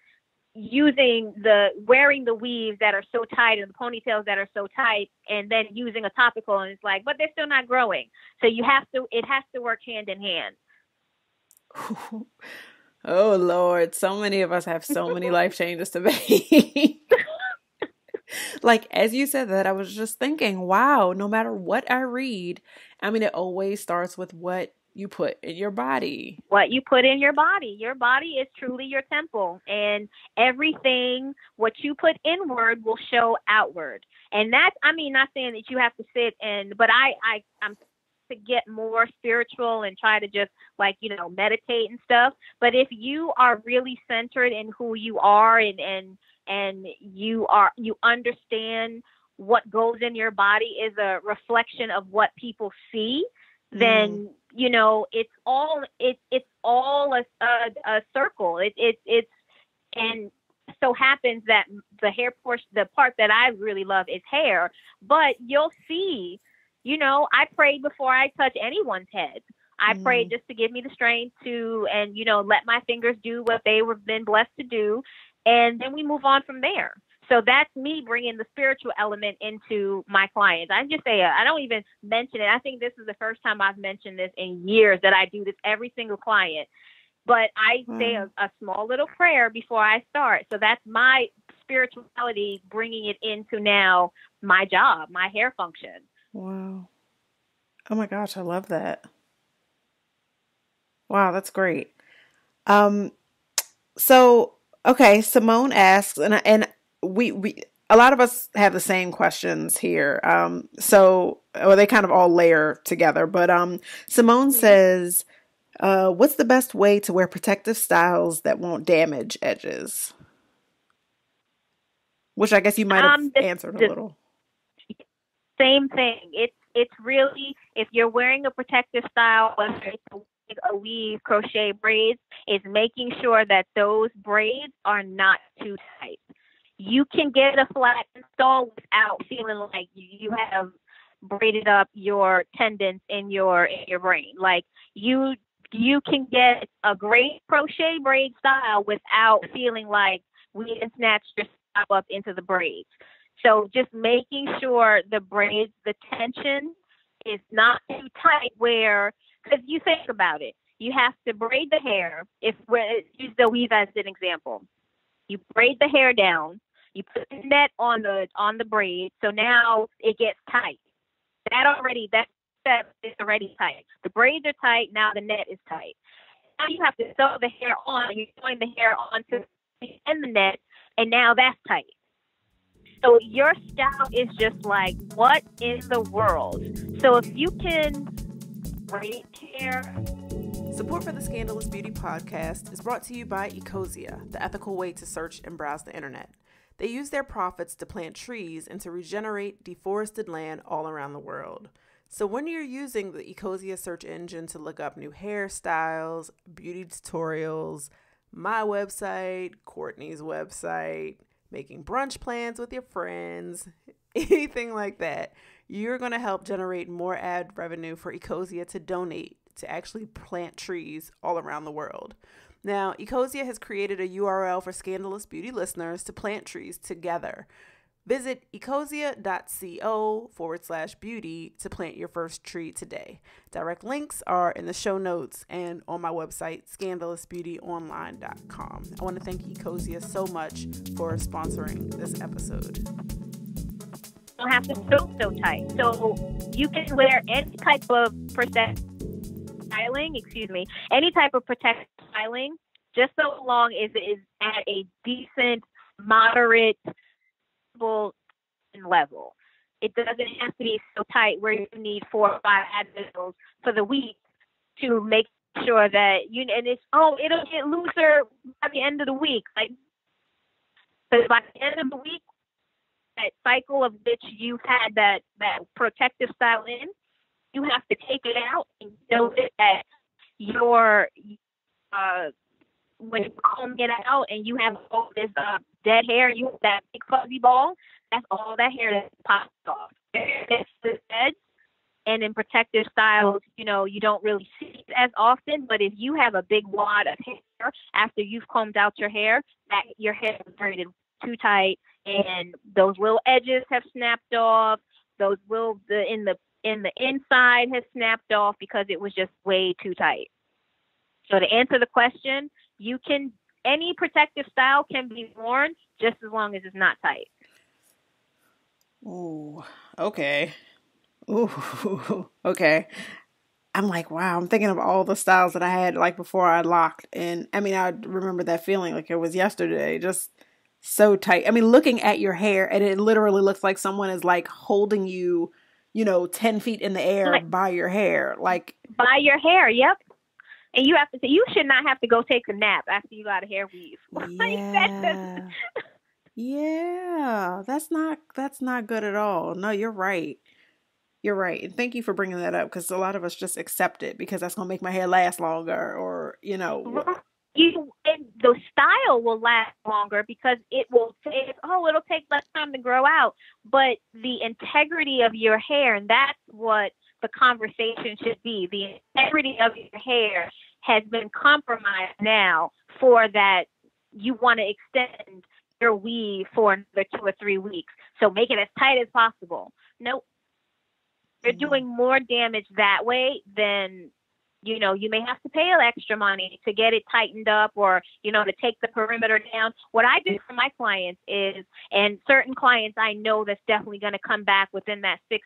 wearing the weaves that are so tight and the ponytails that are so tight and then using a topical and it's like, but they're still not growing. So it has to work hand in hand. Oh Lord, so many of us have so many life changes to make. Like, as you said that, I was just thinking, wow, no matter what I read, I mean, it always starts with what you put in your body. What you put in your body. Your body is truly your temple, and everything, what you put inward will show outward. And that's, not saying that you have to sit but I'm to get more spiritual and try to just meditate and stuff. But if you are really centered in who you are and you understand what goes in your body is a reflection of what people see, then it's all a circle. It's and so happens that the hair portion, the part that I really love is hair, but you'll see. I prayed before I touch anyone's head. I prayed just to give me the strength to, and, let my fingers do what they were been blessed to do. And then we move on from there. So that's me bringing the spiritual element into my clients. I just say, I don't even mention it. I think this is the first time I've mentioned this in years, that I do this every single client. But I say a small little prayer before I start. So that's my spirituality, bringing it into now my job, my hair function. Wow. Oh my gosh, I love that. Wow, that's great. So, okay, Simone asks, and we a lot of us have the same questions here. They kind of all layer together, but Simone says, what's the best way to wear protective styles that won't damage edges? Which I guess you might have answered a little. Same thing. It's really, if you're wearing a protective style, whether it's a weave, crochet, braids, is making sure that those braids are not too tight. You can get a flat install without feeling like you have braided up your tendons in your brain. Like you can get a great crochet braid style without feeling like we didn't snatch your style up into the braids. So just making sure the braids, the tension is not too tight because you think about it, you have to braid the hair. Use the weave as an example. You braid the hair down, you put the net on the braid, so now it gets tight. That is already tight. The braids are tight, now the net is tight. Now you have to sew the hair on, you're sewing the hair onto the net, and now that's tight. So your style is just like, what in the world? So if you can braid hair. Support for the Scandalous Beauty Podcast is brought to you by Ecosia, the ethical way to search and browse the internet. They use their profits to plant trees and to regenerate deforested land all around the world. So when you're using the Ecosia search engine to look up new hairstyles, beauty tutorials, my website, Courtney's website, making brunch plans with your friends, anything like that, you're going to help generate more ad revenue for Ecosia to donate to actually plant trees all around the world. Now, Ecosia has created a URL for Scandalous Beauty listeners to plant trees together. Visit ecosia.co/beauty to plant your first tree today. Direct links are in the show notes and on my website, scandalousbeautyonline.com. I want to thank Ecosia so much for sponsoring this episode. You don't have to feel so tight. So you can wear any type of any type of protective styling, just so long as it is at a decent, moderate level. It doesn't have to be so tight where you need 4 or 5 advils for the week to make sure that it'll get looser by the end of the week. Because by the end of the week, that cycle of which you've had that protective style in, you have to take it out and notice that when you comb it out and you have all this dead hair, you have that big fuzzy ball, that's all that hair that pops off. That's the dead. And in protective styles, you don't really see it as often, but if you have a big wad of hair after you've combed out your hair, that your hair is braided too tight and those little edges have snapped off, in the inside has snapped off because it was just way too tight. So to answer the question, any protective style can be worn just as long as it's not tight. Ooh, okay. Ooh, okay. I'm like, wow, I'm thinking of all the styles that I had before I locked. And I mean, I remember that feeling like it was yesterday, just so tight. I mean, looking at your hair and it literally looks like someone is holding you, 10 feet in the air by your hair. By your hair, yep. And you should not have to go take a nap after you got a hair weave. Yeah. Yeah. That's not good at all. No, you're right. You're right. And thank you for bringing that up because a lot of us just accept it because that's going to make my hair last longer or. The style will last longer because it'll take less time to grow out. But the integrity of your hair, and that's what the conversation should be. The integrity of your hair has been compromised now for that you want to extend your weave for another 2 or 3 weeks. So make it as tight as possible. Nope. You're doing more damage that way than, you may have to pay extra money to get it tightened up or, to take the perimeter down. What I do for my clients is, and certain clients I know that's definitely going to come back within that 6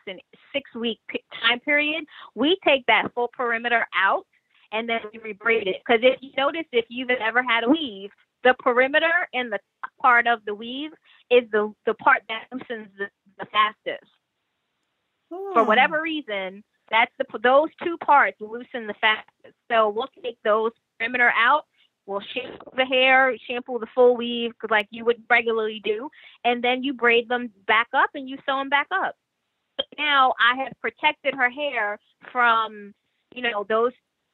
week time period, we take that full perimeter out and then we rebraid it. Because if you notice, if you've ever had a weave, the perimeter and the top part of the weave is the part that loosens the fastest. For whatever reason, those 2 parts loosen the fastest. So we'll take those perimeter out. We'll shampoo the hair, shampoo the full weave like you would regularly do, and then you braid them back up and you sew them back up. Now I have protected her hair from,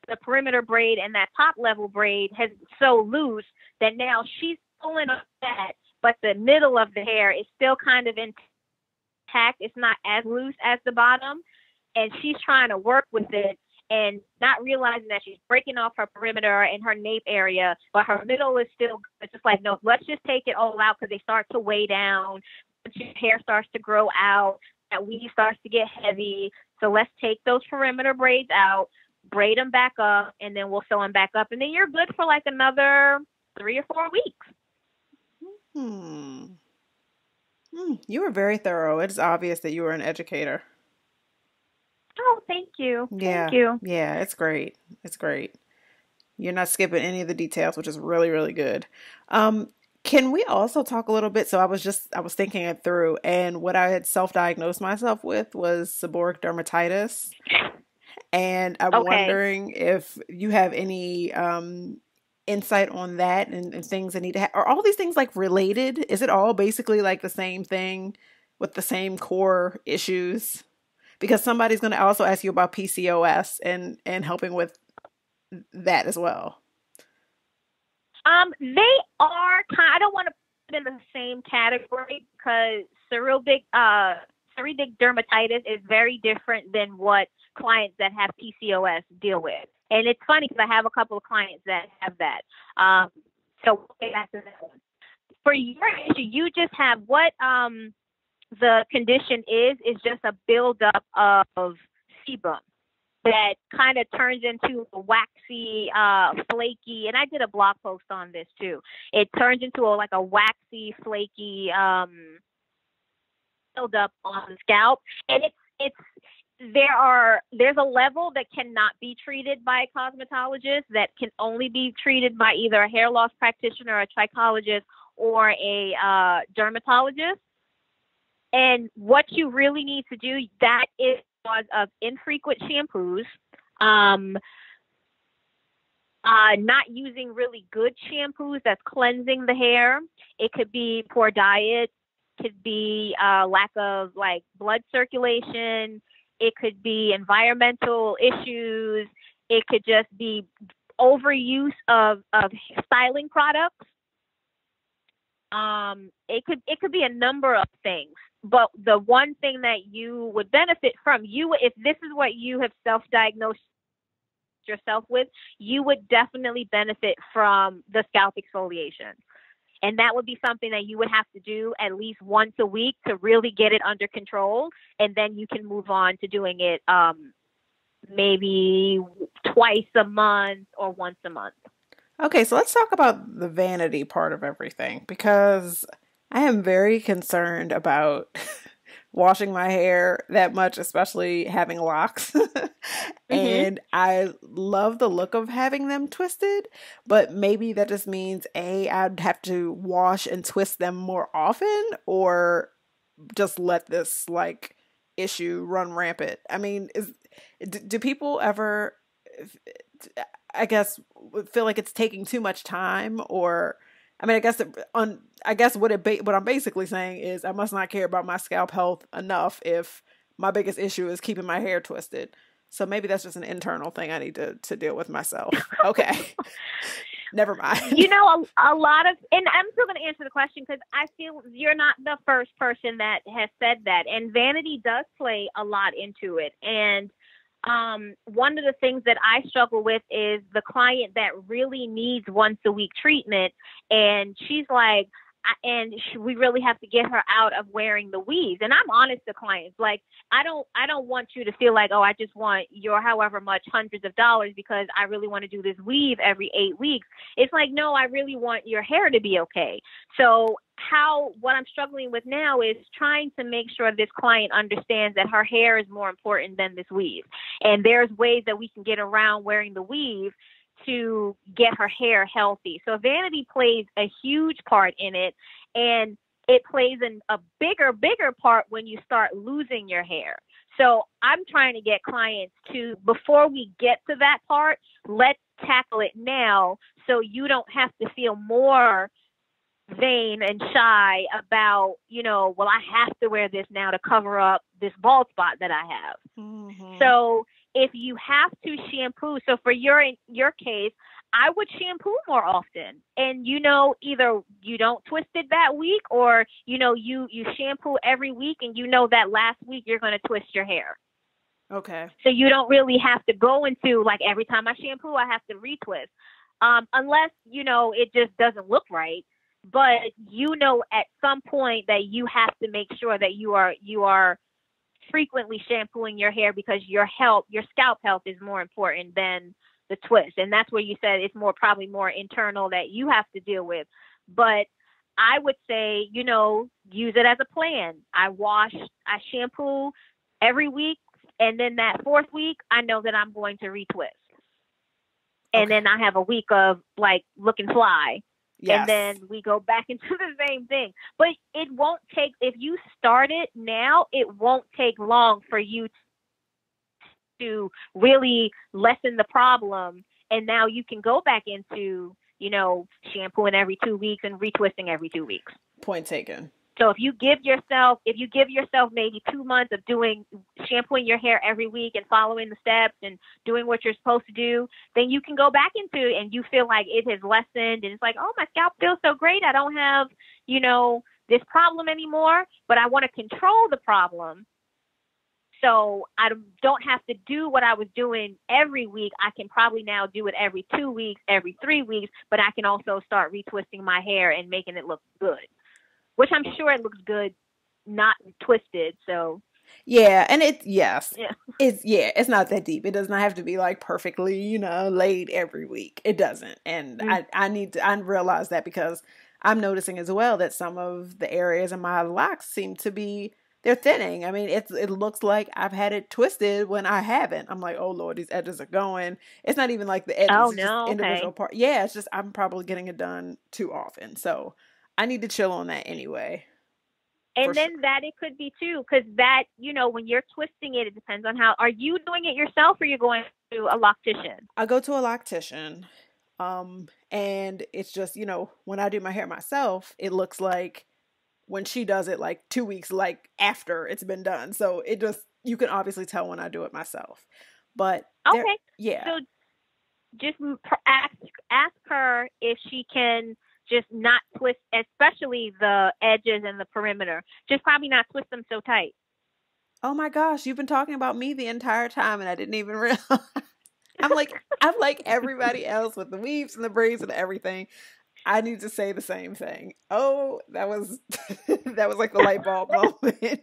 the perimeter braid and that top level braid has so loose that now she's pulling up that, but the middle of the hair is still kind of intact. It's not as loose as the bottom. And she's trying to work with it and not realizing that she's breaking off her perimeter and her nape area, but her middle is still good. It's just no, let's just take it all out because they start to weigh down. Once your hair starts to grow out, that weave starts to get heavy. So let's take those perimeter braids out, braid them back up, and then we'll sew them back up. And then you're good for another 3 or 4 weeks. You were very thorough. It's obvious that you were an educator. Oh, thank you. Yeah. Thank you. Yeah, it's great. It's great. You're not skipping any of the details, which is really, really good. Can we also talk a little bit? So I was thinking it through, and what I had self-diagnosed myself with was seborrheic dermatitis. And I'm wondering if you have any insight on that and things that need to are all these things related? Is it all basically the same thing with the same core issues? Because somebody's going to also ask you about PCOS and helping with that as well. They are I don't want to put in the same category because psoriatic dermatitis is very different than what clients that have PCOS deal with. And it's funny because I have a couple of clients that have that. So we'll get back to that one. For your issue, you just have what the condition is just a buildup of sebum that kind of turns into a waxy, flaky, and I did a blog post on this too. It turns into like a waxy, flaky buildup on the scalp, and there's a level that cannot be treated by a cosmetologist, that can only be treated by either a hair loss practitioner, a trichologist, or a dermatologist. And what you really need to do, that is because of infrequent shampoos, not using really good shampoos that's cleansing the hair. It could be poor diet, could be lack of like blood circulation. It could be environmental issues. It could just be overuse of styling products. It could be a number of things. But the one thing that you would benefit from, if this is what you have self-diagnosed yourself with, you would definitely benefit from the scalp exfoliation. And that would be something that you would have to do at least once a week to really get it under control. And then you can move on to doing it maybe twice a month or once a month. Okay, so let's talk about the vanity part of everything, because I am very concerned about washing my hair that much, especially having locks. And I love the look of having them twisted, but maybe that just means I'd have to wash and twist them more often, or just let this like issue run rampant. I mean, do people ever, I guess, feel like it's taking too much time? Or I mean, I guess what I'm basically saying is I must not care about my scalp health enough if my biggest issue is keeping my hair twisted. So maybe that's just an internal thing I need to deal with myself. Okay. Never mind. You know, a lot of, and I'm still going to answer the question because I feel you're not the first person that has said that. And vanity does play a lot into it. And one of the things that I struggle with is the client that really needs once a week treatment. And she's like, we really have to get her out of wearing the weaves. And I'm honest to clients, like, I don't want you to feel like, oh, I just want your however much hundreds of dollars because I really want to do this weave every 8 weeks. It's like, no, I really want your hair to be okay. So what I'm struggling with now is trying to make sure this client understands that her hair is more important than this weave. And there's ways that we can get around wearing the weave to get her hair healthy. So vanity plays a huge part in it, and it plays a bigger part when you start losing your hair. So I'm trying to get clients to, before we get to that part, let's tackle it now so you don't have to feel more vain and shy about, well, I have to wear this now to cover up this bald spot that I have. Mm-hmm. So if you have to shampoo, so for your case, I would shampoo more often. And, either you don't twist it that week, or, you shampoo every week, and that last week you're going to twist your hair. Okay. So you don't really have to go into, like, every time I shampoo, I have to retwist. Unless, it just doesn't look right. But, at some point that you have to make sure that you are frequently shampooing your hair, because your scalp health is more important than the twist. And that's where you said it's probably more internal that you have to deal with. But I would say, use it as a plan. I shampoo every week. And then that fourth week, I know that I'm going to retwist. And then I have a week of like looking fly. Yes. And then we go back into the same thing. But it won't take, if you start it now, it won't take long for you to really lessen the problem. And now you can go back into, shampooing every 2 weeks and retwisting every 2 weeks. Point taken. So if you give yourself maybe 2 months of shampooing your hair every week and following the steps and doing what you're supposed to do, then you can go back into it and you feel like it has lessened and it's like, oh, my scalp feels so great. I don't have, this problem anymore, but I want to control the problem. So I don't have to do what I was doing every week. I can probably now do it every 2 weeks, every 3 weeks, but I can also start retwisting my hair and making it look good, which I'm sure it looks good, not twisted. So yeah, and it's not that deep. It does not have to be like perfectly, laid every week. It doesn't. And I realize that because I'm noticing as well that some of the areas in my locks seem to be, they're thinning. I mean, it looks like I've had it twisted when I haven't. I'm like, oh Lord, these edges are going. It's not even like the edges, oh it's no, just individual part. Yeah, it's just I'm probably getting it done too often. So I need to chill on that anyway. And then that it could be too, because that, when you're twisting it, it depends on how, are you doing it yourself or you're going to a loctician? I go to a loctician. And it's just, when I do my hair myself, it looks like when she does it like 2 weeks like after it's been done. So it just, you can obviously tell when I do it myself. But okay. Yeah. So just ask her if she can just not twist, especially the edges and the perimeter. Just probably not twist them so tight. Oh my gosh, you've been talking about me the entire time and I didn't even realize. I'm like everybody else with the weaves and the braids and everything. I need to say the same thing. Oh, that was like the light bulb moment.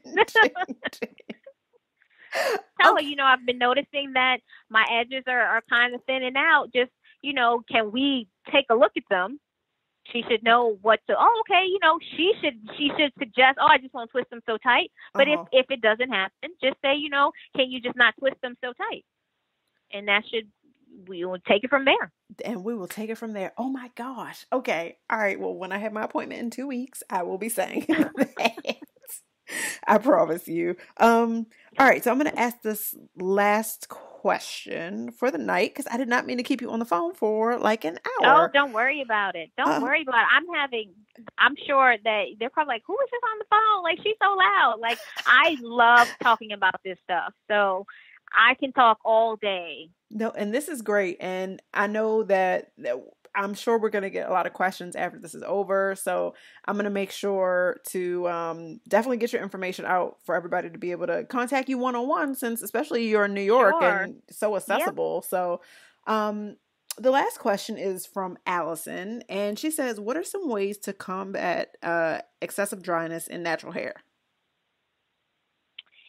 Tell her, I've been noticing that my edges are kind of thinning out. Just, can we take a look at them? She should know what to. Oh, okay. She should suggest. Oh, I just won't twist them so tight. But if it doesn't happen, just say, can you just not twist them so tight? And we will take it from there. And we will take it from there. Oh my gosh. Okay. All right. Well, when I have my appointment in 2 weeks, I will be saying that. I promise you. All right. So I'm going to ask this last question for the night because I did not mean to keep you on the phone for like an hour. Oh, don't worry about it. Don't worry about it. I'm sure that they're probably like, who is this on the phone? Like, she's so loud. Like, I love talking about this stuff. So I can talk all day. No, and this is great. And I know that I'm sure we're going to get a lot of questions after this is over. So I'm going to make sure to definitely get your information out for everybody to be able to contact you one-on-one, since especially you're in New York and so accessible. Yep. So the last question is from Allison. And she says, what are some ways to combat excessive dryness in natural hair?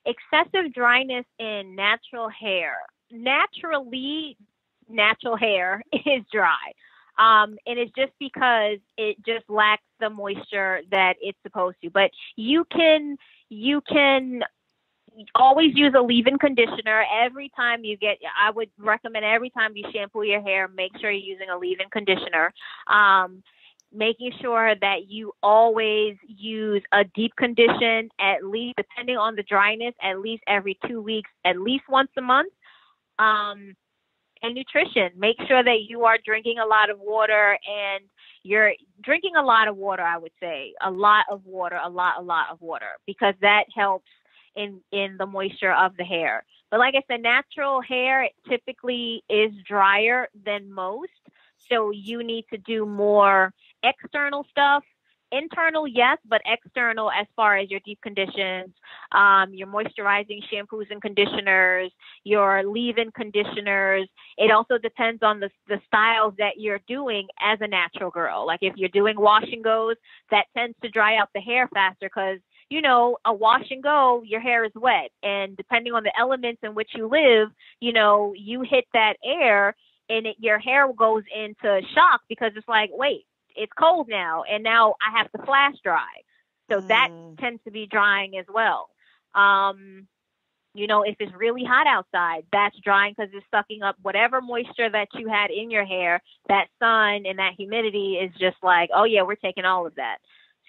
Excessive dryness in natural hair. Naturally, natural hair is dry. And it's just because it just lacks the moisture that it's supposed to. But you can always use a leave-in conditioner every time I would recommend every time you shampoo your hair, make sure you're using a leave-in conditioner. Making sure that you always use a deep condition, at least, depending on the dryness, at least every 2 weeks, at least once a month. And nutrition. Make sure that you are drinking a lot of water, and you're drinking a lot of water, I would say. A lot of water, a lot of water, because that helps in the moisture of the hair. But like I said, natural hair typically is drier than most. So you need to do more external stuff. Internal, yes, but external as far as your deep conditions, your moisturizing shampoos and conditioners, your leave-in conditioners. It also depends on the styles that you're doing as a natural girl. Like if you're doing wash and goes, that tends to dry out the hair faster because, a wash and go, your hair is wet. And depending on the elements in which you live, you hit that air and your hair goes into shock because it's like, wait, it's cold now, and now I have to flash dry. So that tends to be drying as well. If it's really hot outside, that's drying because it's sucking up whatever moisture that you had in your hair. That sun and that humidity is just like, oh yeah, we're taking all of that.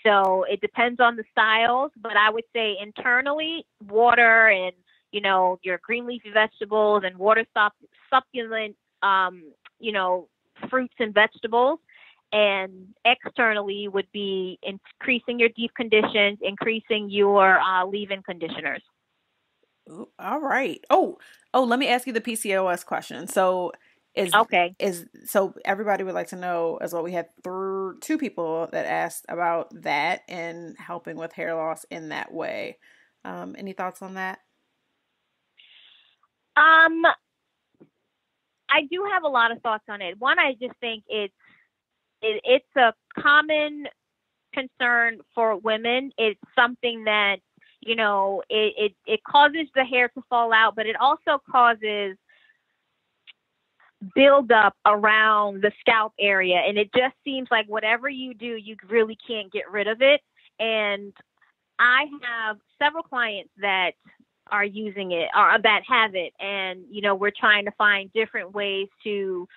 So it depends on the styles, but I would say internally, water and, your green leafy vegetables and water succulent, fruits and vegetables. And externally would be increasing your deep conditions, increasing your leave-in conditioners. Ooh, all right. Oh, let me ask you the PCOS question. So Okay. So everybody would like to know as well. We had two people that asked about that and helping with hair loss in that way. Any thoughts on that? I do have a lot of thoughts on it. One, I just think it's a common concern for women. It's something that, you know, it causes the hair to fall out, but it also causes build up around the scalp area. And it just seems like whatever you do, you really can't get rid of it. And I have several clients that are using it or that have it. And, you know, we're trying to find different ways to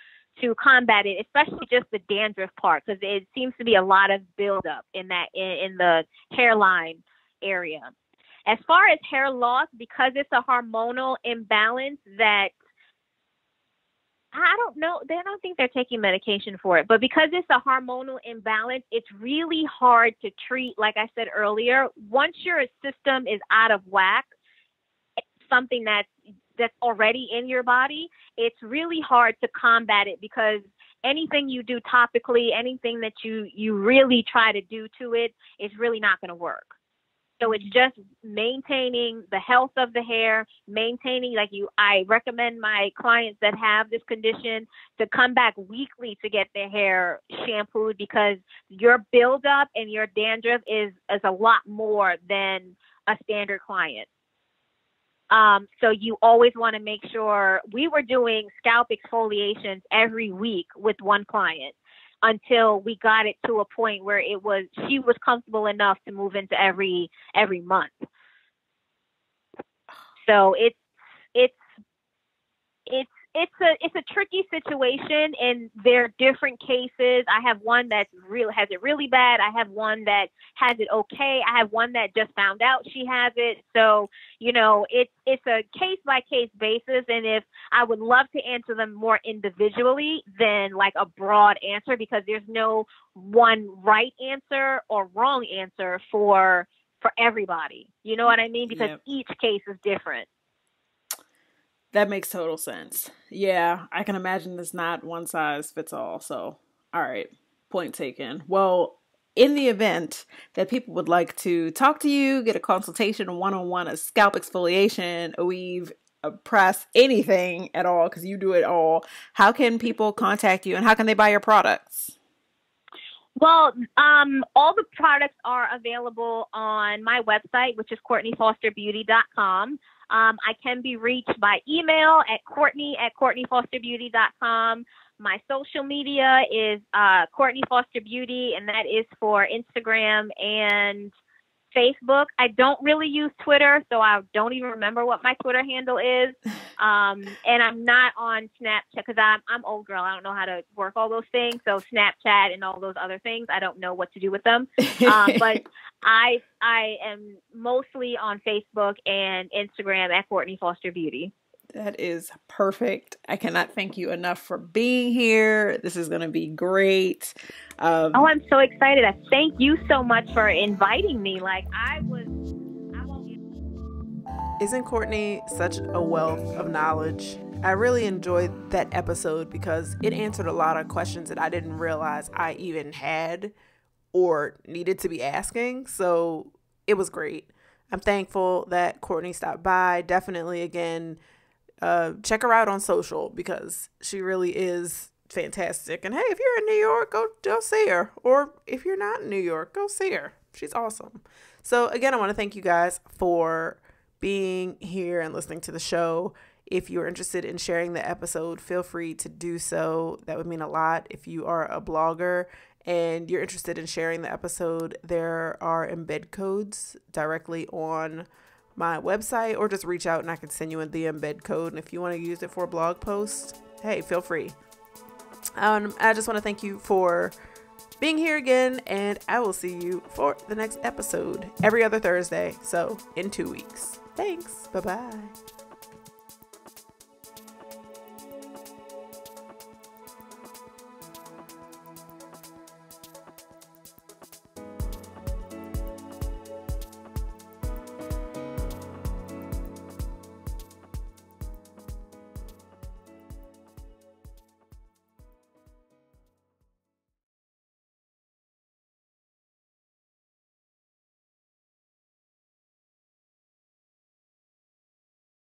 combat it, especially just the dandruff part, because it seems to be a lot of buildup in the hairline area. As far as hair loss, because it's a hormonal imbalance that I don't know, I don't think they're taking medication for it, but because it's a hormonal imbalance, it's really hard to treat. Like I said earlier, once your system is out of whack, it's something that's already in your body, it's really hard to combat it, because anything you do topically, anything that you really try to do to it is really not going to work. So it's just maintaining the health of the hair, I recommend my clients that have this condition to come back weekly to get their hair shampooed, because your buildup and your dandruff is a lot more than a standard client. So you always want to make sure. We were doing scalp exfoliations every week with one client until we got it to a point where she was comfortable enough to move into every month. So it's a tricky situation, and there are different cases. I have one that has it really bad. I have one that has it okay. I have one that just found out she has it. So, you know, it's a case by case basis. And if I would love to answer them more individually than like a broad answer, because there's no one right answer or wrong answer for everybody. You know what I mean? Because each case is different. That makes total sense. Yeah, I can imagine it's not one size fits all. So, all right, point taken. Well, in the event that people would like to talk to you, get a consultation, one-on-one, a scalp exfoliation, a weave, a press, anything at all, because you do it all, how can people contact you and how can they buy your products? Well, all the products are available on my website, which is CourtneyFosterBeauty.com. I can be reached by email at Courtney@CourtneyFosterBeauty.com. My social media is Courtney Foster Beauty, and that is for Instagram and Facebook. I don't really use Twitter, so I don't even remember what my Twitter handle is. And I'm not on Snapchat because I'm old girl. I don't know how to work all those things. So Snapchat and all those other things, I don't know what to do with them. But I am mostly on Facebook and Instagram at Courtney Foster Beauty. That is perfect. I cannot thank you enough for being here. This is going to be great. I'm so excited. I thank you so much for inviting me. Isn't Courtney such a wealth of knowledge? I really enjoyed that episode because it answered a lot of questions that I didn't realize I even had or needed to be asking. So it was great. I'm thankful that Courtney stopped by. Definitely, again, check her out on social because she really is fantastic. And hey, if you're in New York, go see her. Or if you're not in New York, go see her. She's awesome. So again, I want to thank you guys for being here and listening to the show. If you're interested in sharing the episode, feel free to do so. That would mean a lot. If you are a blogger and you're interested in sharing the episode, there are embed codes directly on my website, or just reach out and I can send you the embed code. And if you want to use it for a blog post, hey, feel free. I just want to thank you for being here again, and I will see you for the next episode every other Thursday. So in 2 weeks. Thanks. Bye-bye.